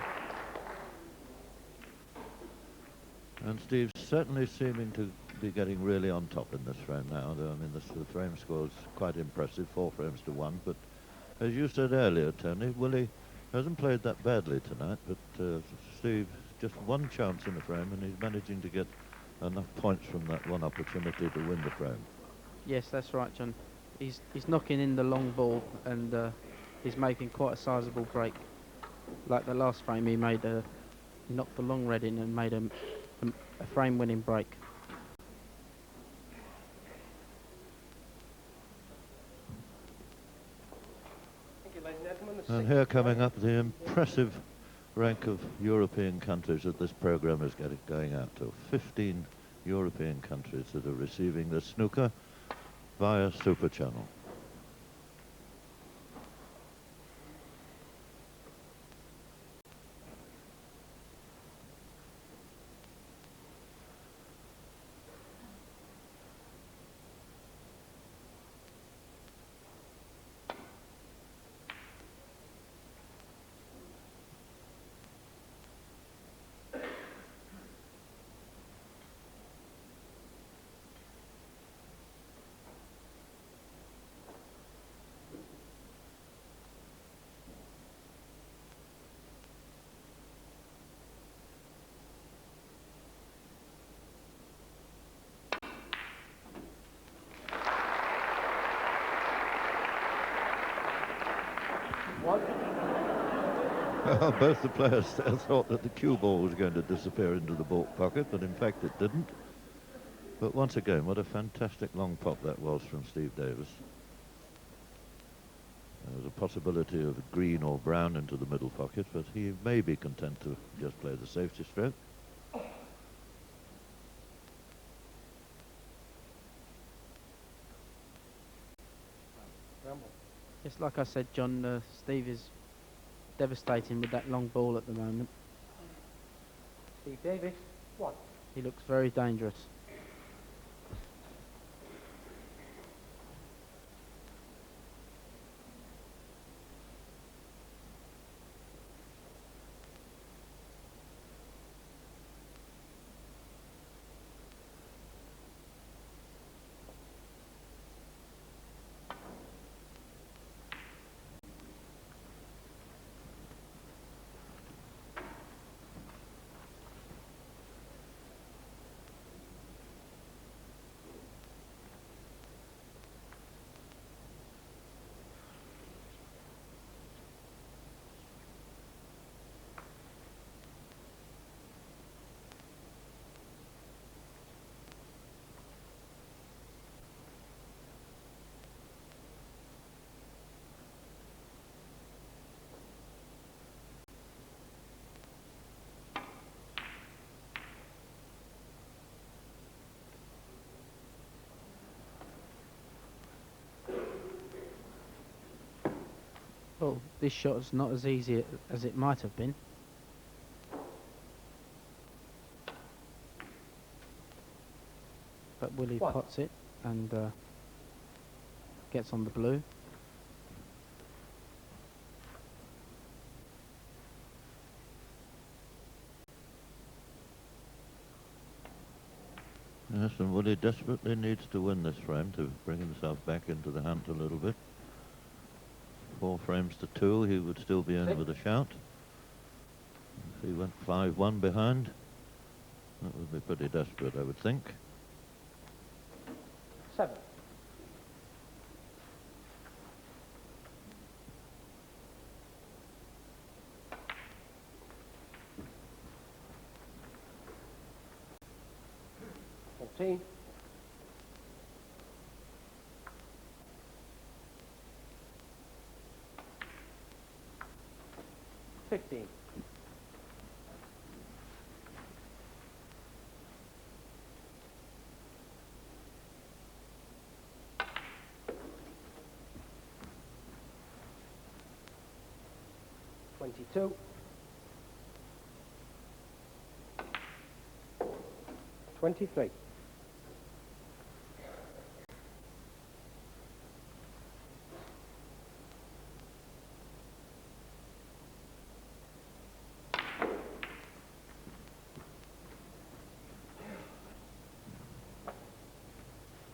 And Steve's certainly seeming to be getting really on top in this frame now. I mean, the frame score is quite impressive, 4 frames to 1. But as you said earlier, Tony, Willie hasn't played that badly tonight, but Steve, just one chance in the frame, and he's managing to get enough points from that one opportunity to win the frame. Yes, that's right, John. He's knocking in the long ball, and he's making quite a sizable break. Like the last frame, he knocked the long red in and made a frame-winning break. Thank you, ladies and gentlemen. And here coming up, the impressive rank of European countries that this program is going out to. 15 European countries that are receiving the snooker via Super Channel. Well, both the players thought that the cue ball was going to disappear into the baulk pocket, but in fact it didn't. But once again, what a fantastic long pop that was from Steve Davis. There was a possibility of green or brown into the middle pocket, but he may be content to just play the safety stroke. It's like I said, John, Steve is devastating with that long ball at the moment. Steve Davis, 1. He looks very dangerous. Well, this shot is not as easy as it might have been. But Willie One. pots it and gets on the blue. Yes, and Willie desperately needs to win this frame to bring himself back into the hunt a little bit. 4 frames to 2, he would still be in with a shout. If he went 5-1 behind, that would be pretty desperate, I would think. 7. Fourteen. 15. 22. 23.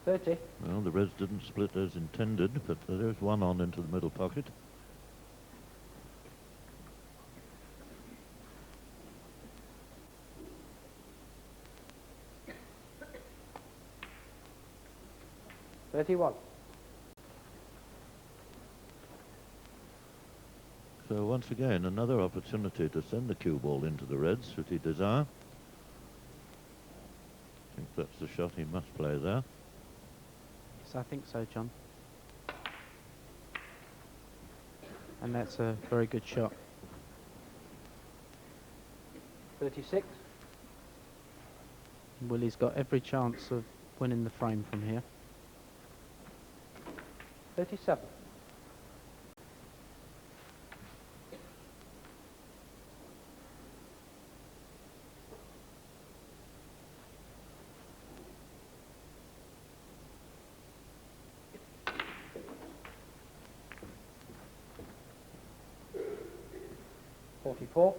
30. Well, the reds didn't split as intended, but there's one on into the middle pocket. $31. So once again, another opportunity to send the cue ball into the reds, should he desire. I think that's the shot he must play there. Yes, I think so, John. And that's a very good shot. 36. Willie's got every chance of winning the frame from here. 37. 44.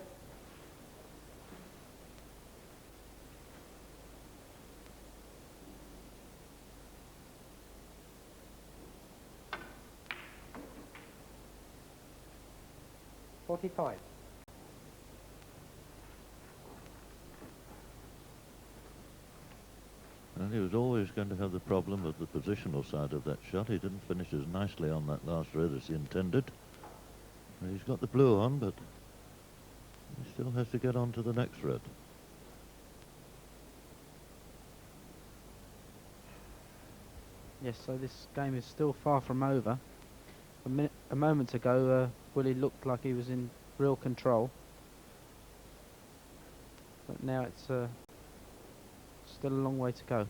45. And he was always going to have the problem of the positional side of that shot. He didn't finish as nicely on that last red as he intended. He's got the blue on, but he still has to get on to the next red. Yes, so this game is still far from over. A moment ago, Willie looked like he was in real control. But now it's still a long way to go.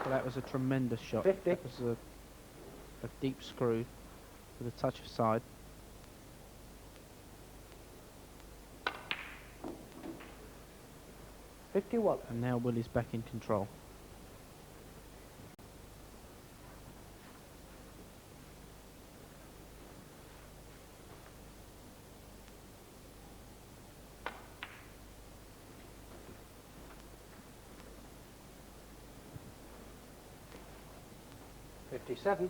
Well, that was a tremendous shot. 50. That was a deep screw with a touch of side. $51. And now Willie's back in control. $57.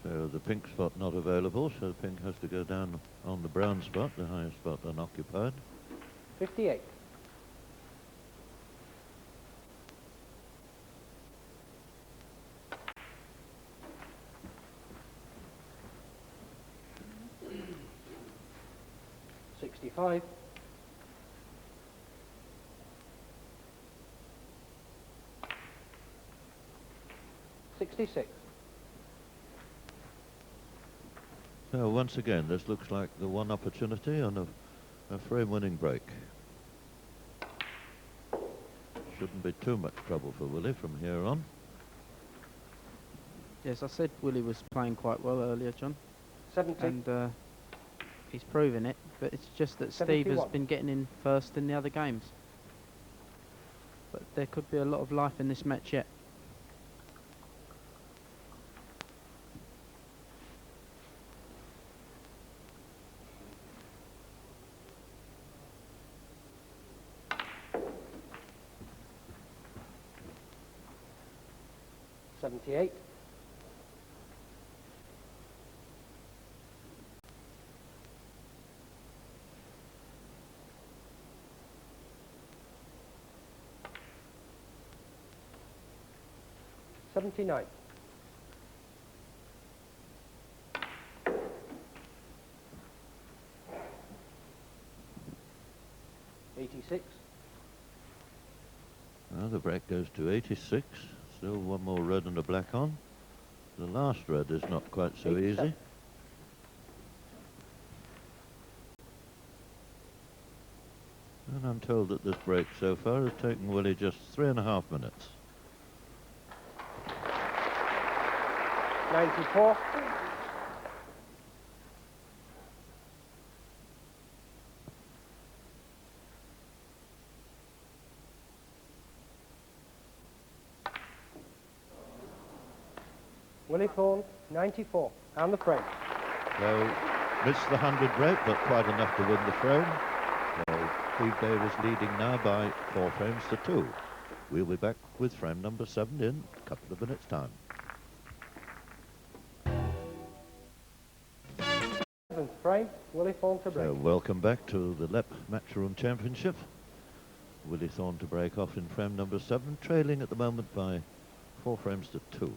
So the pink spot not available, so pink has to go down on the brown spot, the highest spot unoccupied. 58. 65. 66. So once again, this looks like the one opportunity on a frame-winning break. Shouldn't be too much trouble for Willie from here on. Yes, I said Willie was playing quite well earlier, John. 70. And he's proven it, but it's just that Steve has 71. been getting in first in the other games. But there could be a lot of life in this match yet. $78. $79. $86. Well, the break goes to 86. Still one more red and a black on. The last red is not quite so 87. easy. And I'm told that this break so far has taken Willie just 3.5 minutes. 94. Willie Thorne, 94, and the frame. So, missed the 100 break, but quite enough to win the frame. So, Steve Davis leading now by 4 frames to 2. We'll be back with frame number 7 in a couple of minutes' time. 7th frame, Willie Thorne to break. So, welcome back to the LEP Matchroom Championship. Willie Thorne to break off in frame number 7, trailing at the moment by 4 frames to 2.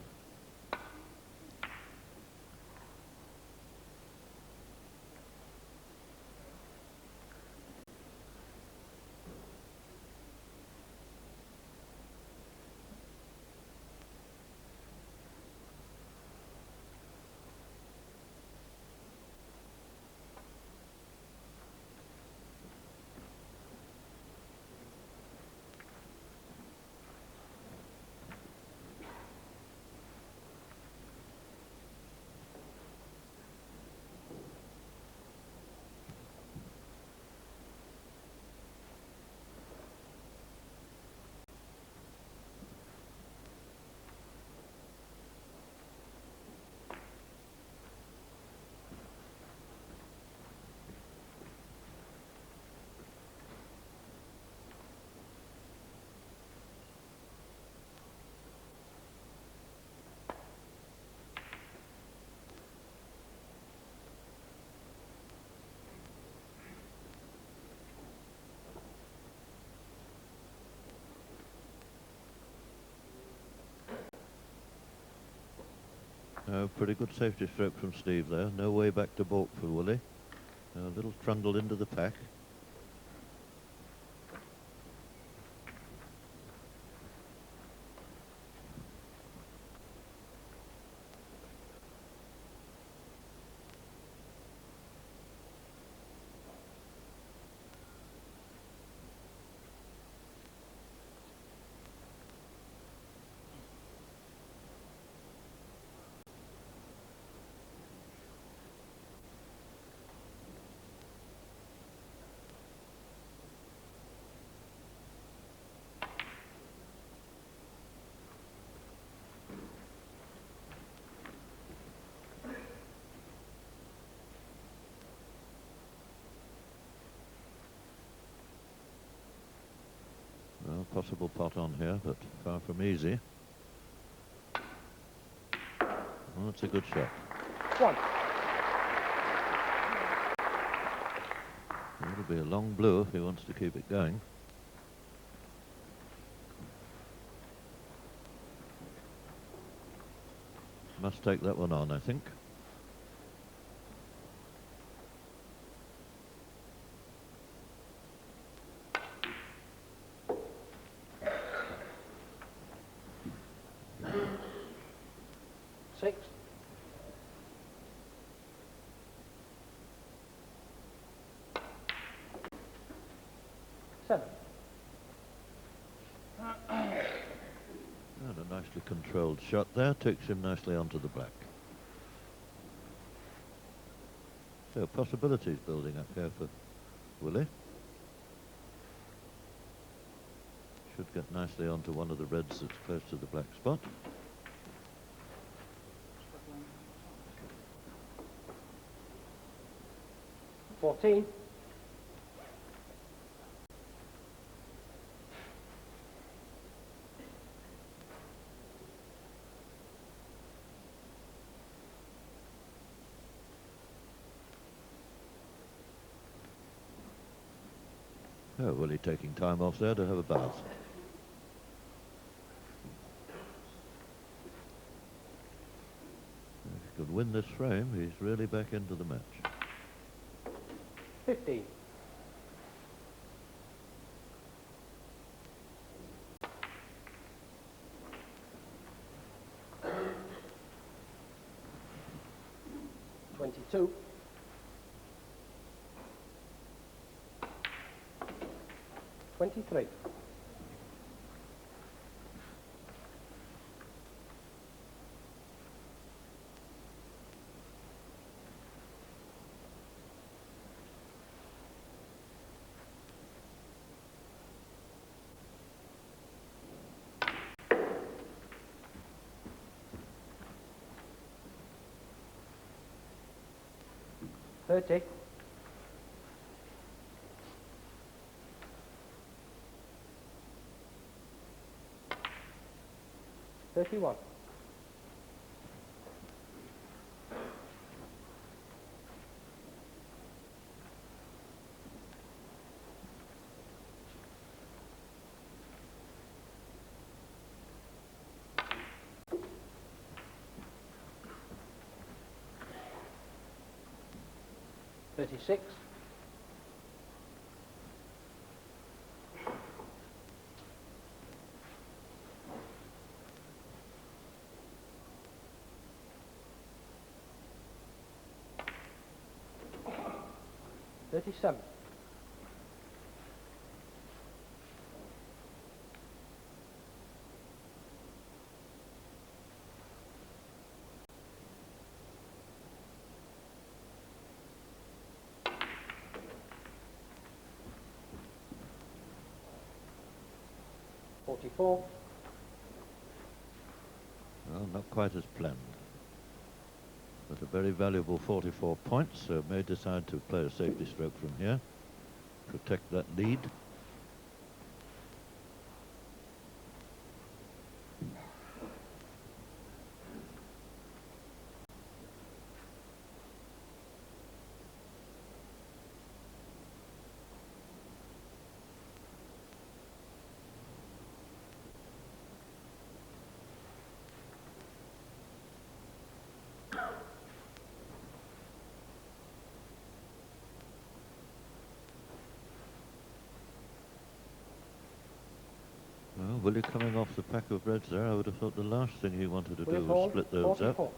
Pretty good safety stroke from Steve there. No way back to balk for Willie. A little trundle into the pack. Well, possible pot on here, but far from easy. Well, that's a good shot. 1. It'll be a long blue if he wants to keep it going. Must take that one on, I think. Nicely controlled shot there, takes him nicely onto the black. So possibilities building up here for Willie. Should get nicely onto one of the reds that's close to the black spot. $14. Oh, Willie taking time off there to have a bath. If he could win this frame, he's really back into the match. 15. $22. 23. $30. 31. $36. 37. $44. Well, not quite as planned. But a very valuable 44 points, so may decide to play a safety stroke from here. Protect that lead. Well, Willie coming off the pack of reds there, I would have thought the last thing he wanted to do Willie was Thorne, split those up. 44.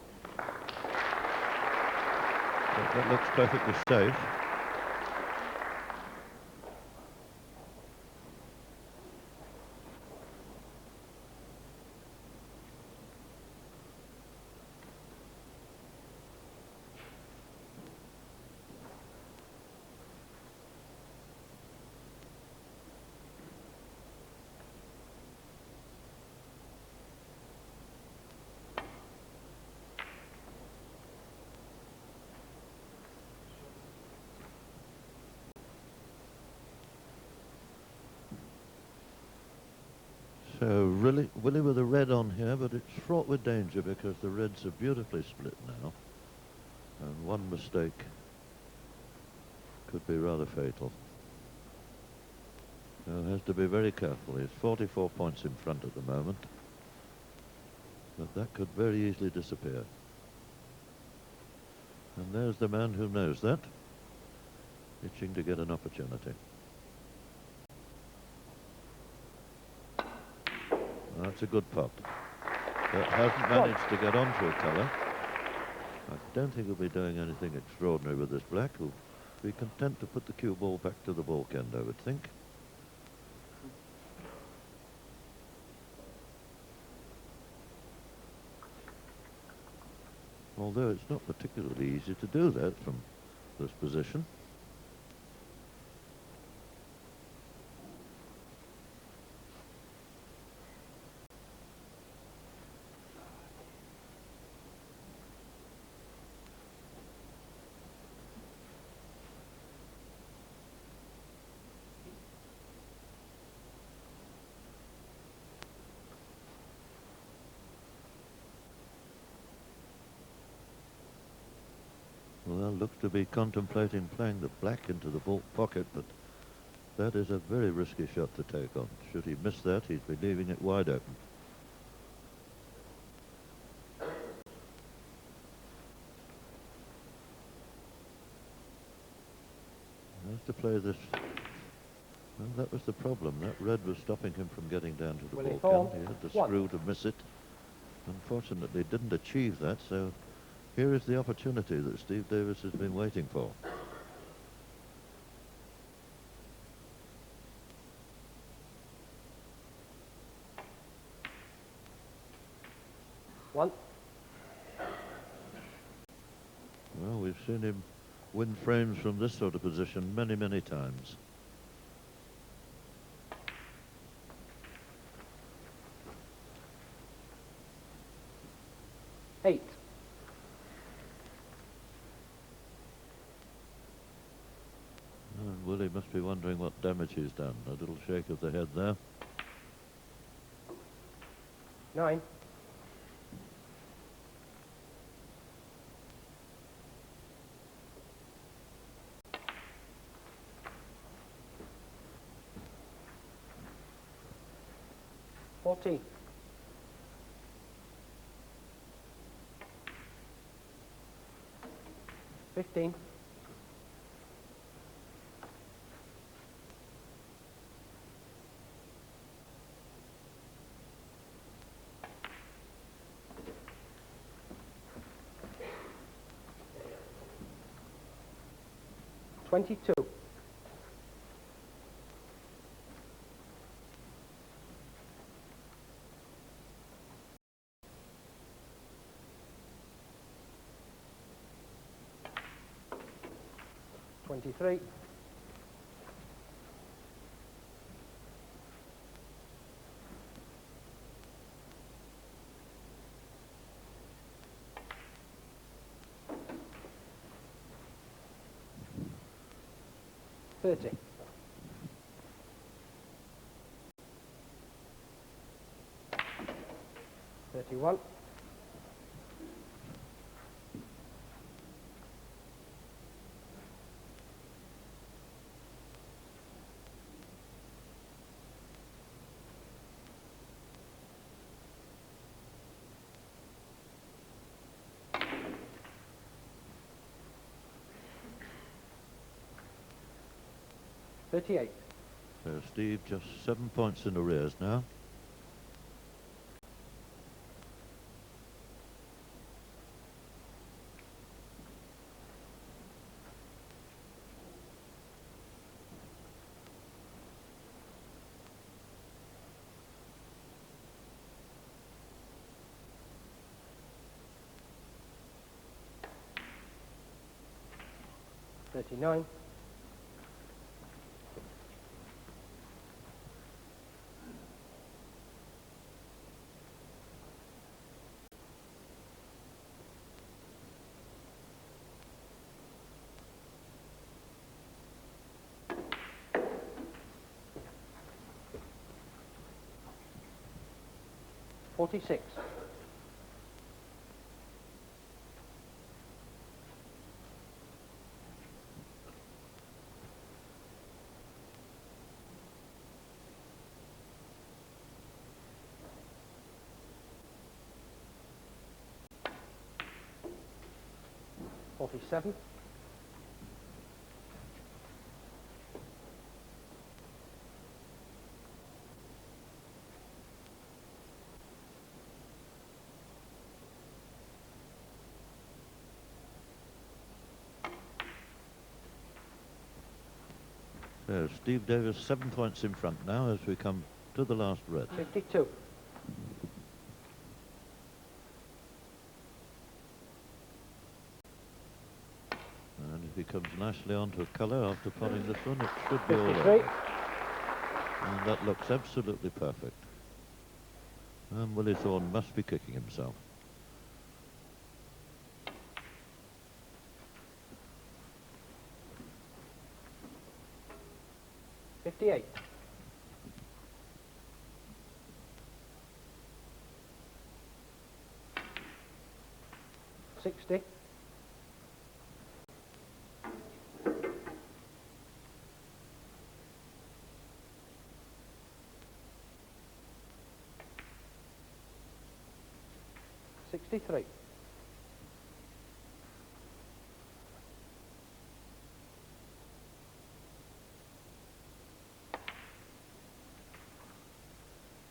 But that looks perfectly safe. So Willie with a red on here, but it's fraught with danger because the reds are beautifully split now. And one mistake could be rather fatal. So has to be very careful. He's 44 points in front at the moment. But that could very easily disappear. And there's the man who knows that, itching to get an opportunity. That's a good pot. But hasn't managed to get onto a colour. I don't think he'll be doing anything extraordinary with this black. He'll be content to put the cue ball back to the balk end, I would think. Although it's not particularly easy to do that from this position. Well, looks to be contemplating playing the black into the baulk pocket, but that is a very risky shot to take on. Should he miss that, he'd be leaving it wide open. He has to play this. Well, that was the problem. That red was stopping him from getting down to the Willie baulk Thorne, end. He had the one. screw to miss it. Unfortunately, didn't achieve that, so here is the opportunity that Steve Davis has been waiting for. One. Well, we've seen him win frames from this sort of position many, many times. Eight. And Willie must be wondering what damage he's done. A little shake of the head there. 9. $14. 15. 22. 23. 30. 31. 38. So Steve just 7 points in arrears now. $39. 46. 47. So Steve Davis 7 points in front now as we come to the last red. 52. comes nicely onto a colour after potting this one. It should be all 53. over. And that looks absolutely perfect. And Willie Thorne must be kicking himself. $58. 60. 63.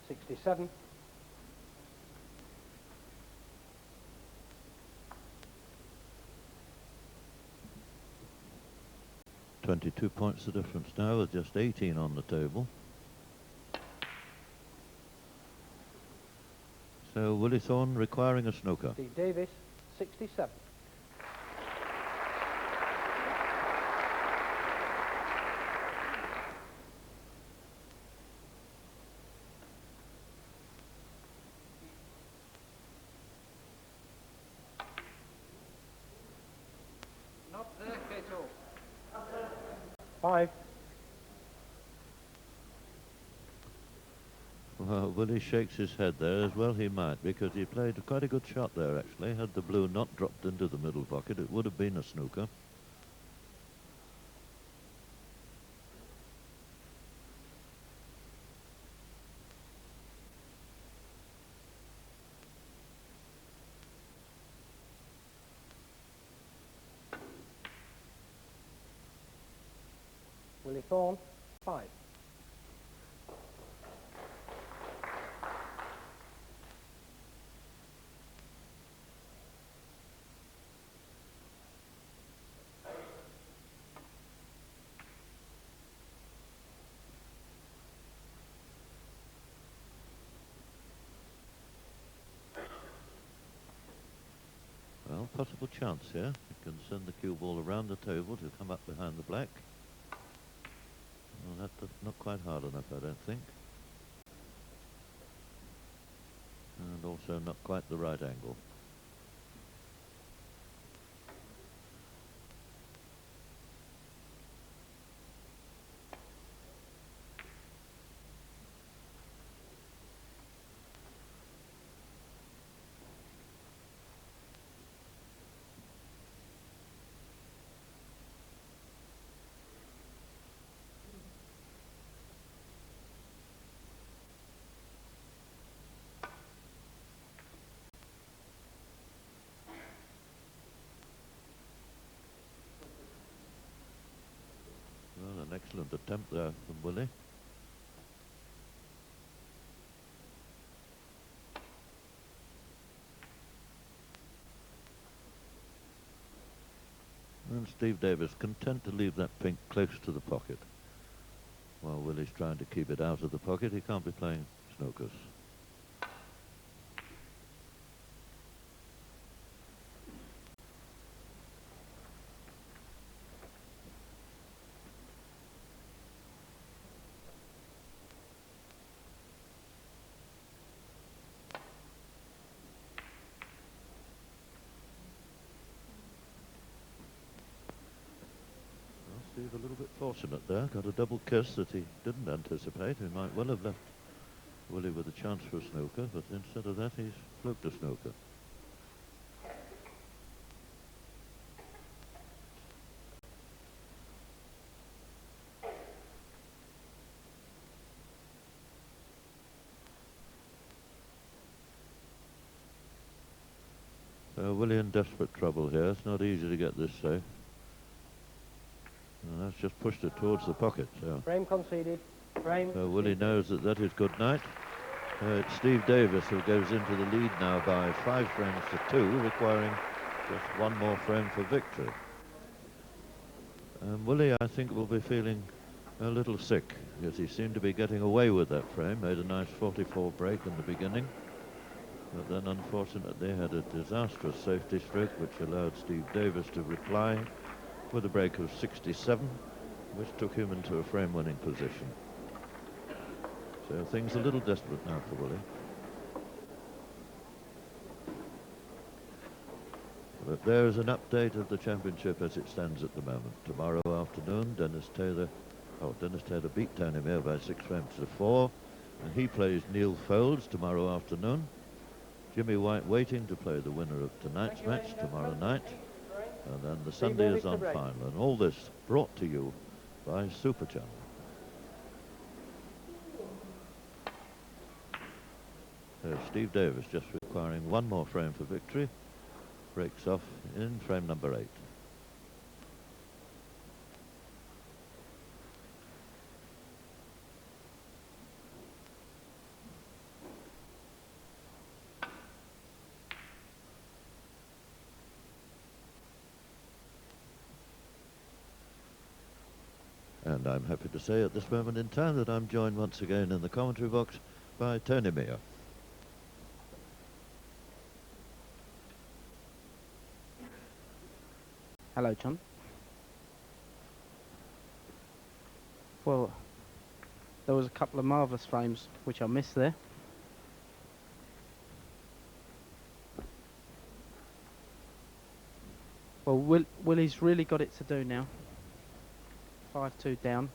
67. 22 points the difference now with just 18 on the table. So Willie Thorne requiring a snooker. Steve Davis, 67. Not there, Kato. 5. Well, Willie shakes his head there, as well he might, because he played quite a good shot there, actually. Had the blue not dropped into the middle pocket, it would have been a snooker. Willie Thorne, 5. Well, possible chance here. You can send the cue ball around the table to come up behind the black. Well, that's not quite hard enough, I don't think. And also not quite the right angle. Well, an excellent attempt there from Willie. And Steve Davis content to leave that pink close to the pocket. While Willie's trying to keep it out of the pocket, he can't be playing snookers. Steve a little bit fortunate there, got a double kiss that he didn't anticipate. He might well have left Willie with a chance for a snooker, but instead of that he's fluked a snooker. So Willie in desperate trouble here. It's not easy to get this safe. And that's just pushed it towards the pocket. So Frame conceded. Frame. So Willie knows that that is good night. It's Steve Davis who goes into the lead now by 5 frames to 2, requiring just one more frame for victory. And Willie, I think, will be feeling a little sick, because he seemed to be getting away with that frame. Made a nice 44 break in the beginning, but then unfortunately had a disastrous safety stroke which allowed Steve Davis to reply with a break of 67, which took him into a frame-winning position. So things a little desperate now for Willie. But there's an update of the championship as it stands at the moment. Tomorrow afternoon, Dennis Taylor beat Tony Mayer by 6 frames to 4, and he plays Neil Foulds tomorrow afternoon. Jimmy White waiting to play the winner of tonight's match tomorrow night, and then the Sunday is on final. And all this brought to you by Super Channel. There's Steve Davis just requiring one more frame for victory. Breaks off in frame number 8. And I'm happy to say at this moment in time that I'm joined once again in the commentary box by Tony Mayer. Hello, John. Well, there was a couple of marvellous frames which I missed there. Well, Willie's really got it to do now. 5-2 down.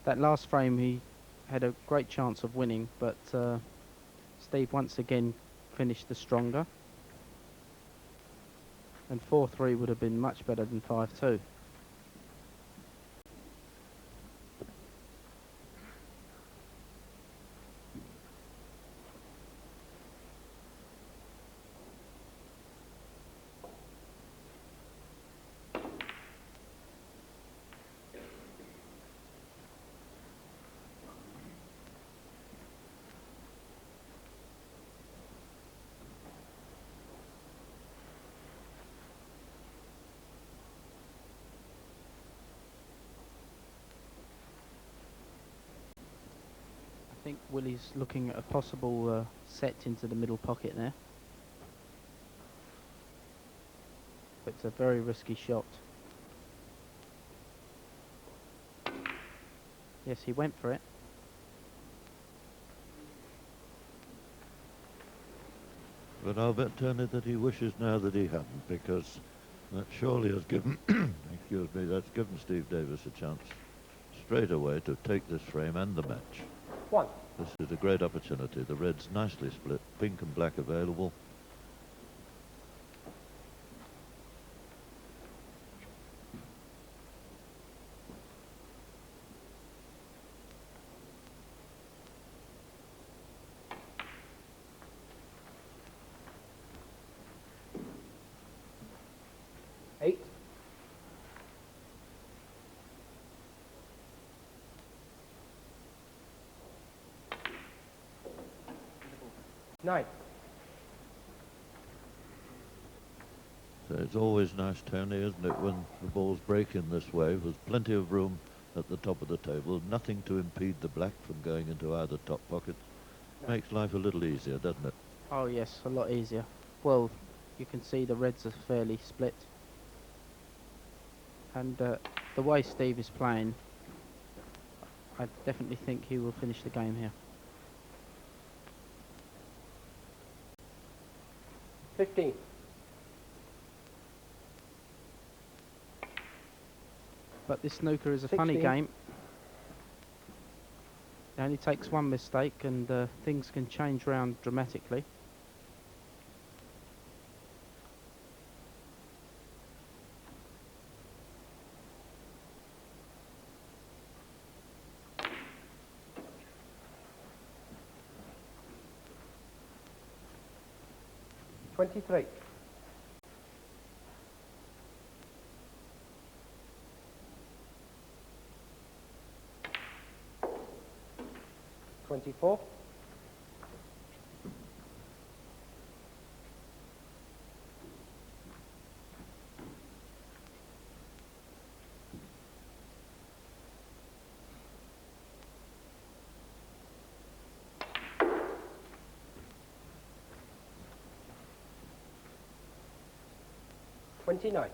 That last frame he had a great chance of winning, but Steve once again finished the stronger. And 4-3 would have been much better than 5-2. I think Willie's looking at a possible set into the middle pocket there. But it's a very risky shot. Yes, he went for it. But I'll bet Tony that he wishes now that he hadn't, because that surely has given, excuse me, that's given Steve Davis a chance straight away to take this frame and the match. 1. This is a great opportunity. The red's nicely split, pink and black available. Eight. 9. So it's always nice, Tony, isn't it, when the balls break in this way, with plenty of room at the top of the table, nothing to impede the black from going into either top pocket. Makes life a little easier, doesn't it? Oh yes, a lot easier. Well, you can see the reds are fairly split. And the way Steve is playing, I definitely think he will finish the game here. 15. But this snooker is a funny 16. game. It only takes one mistake and things can change round dramatically. Twenty-three. 24. 29.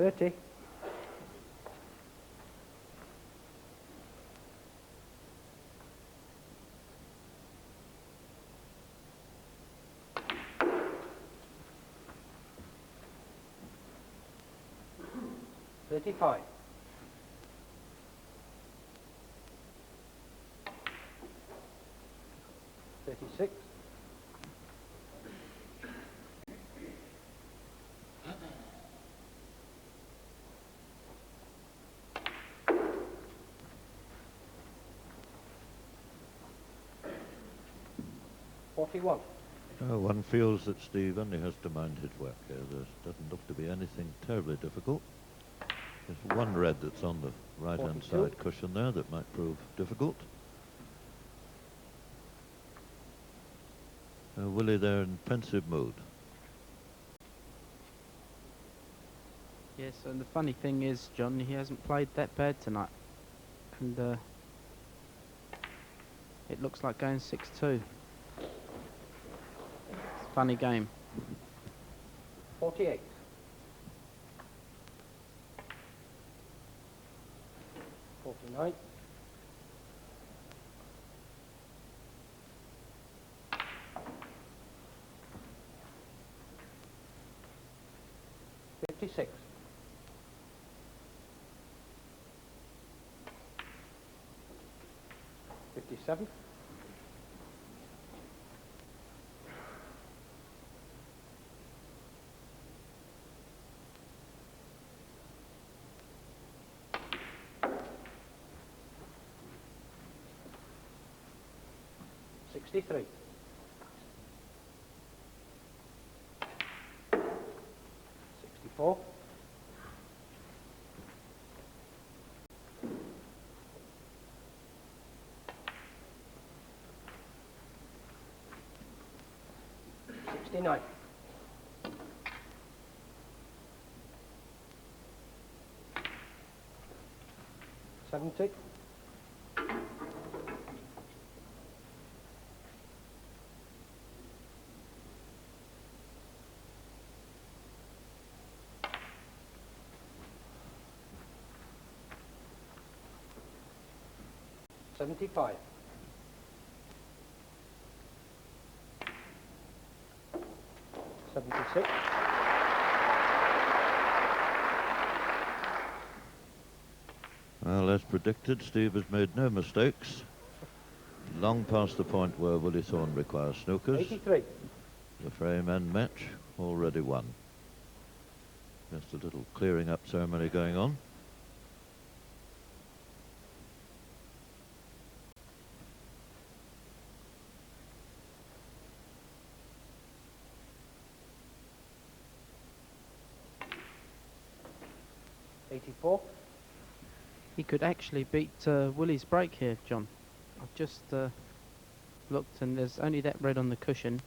30. $35. 36. 41. One feels that Steve only has to mind his work here. There doesn't look to be anything terribly difficult. There's one red that's on the right-hand 42. side cushion there that might prove difficult. Willie there in pensive mood. Yes, and the funny thing is, John, he hasn't played that bad tonight. And it looks like going 6-2. It's a funny game. 48. 49. 56. 57. 63. 64. 69. 70. 75. 76. Well, as predicted, Steve has made no mistakes. Long past the point where Willie Thorne requires snookers. 83. The frame and match already won. Just a little clearing up ceremony going on. He could actually beat Willie's break here, John. I've just looked and there's only that red on the cushion.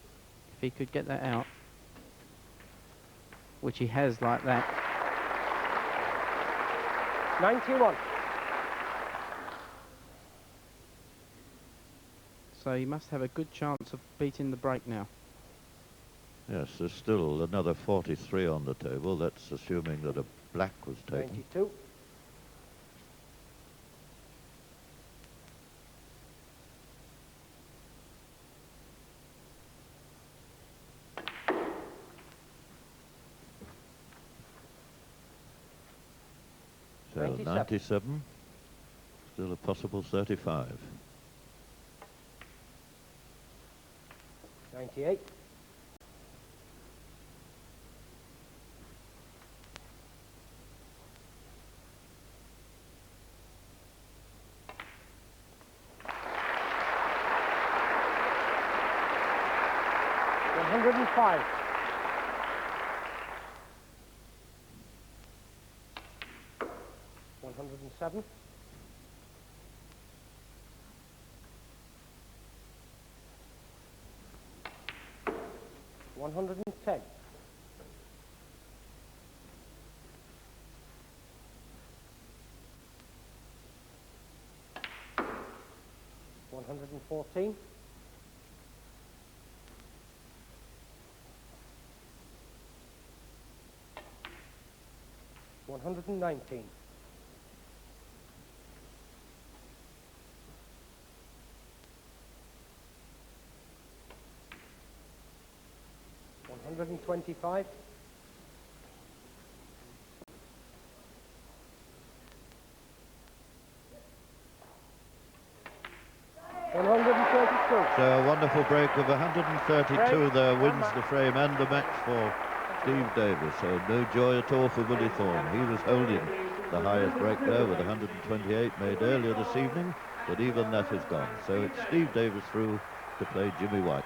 If he could get that out, which he has like that. 91. So he must have a good chance of beating the break now. Yes, there's still another 43 on the table. That's assuming that a black was taken. 92. 97. Still a possible 35. 98. 105. 107. 110. 114. 115. 119. $125. 132. So a wonderful break of 132 there wins the frame and the match for Steve Davis. So no joy at all for Willie Thorne. He was holding the highest break there with 128 made earlier this evening, but even that is gone. So it's Steve Davis through to play Jimmy White.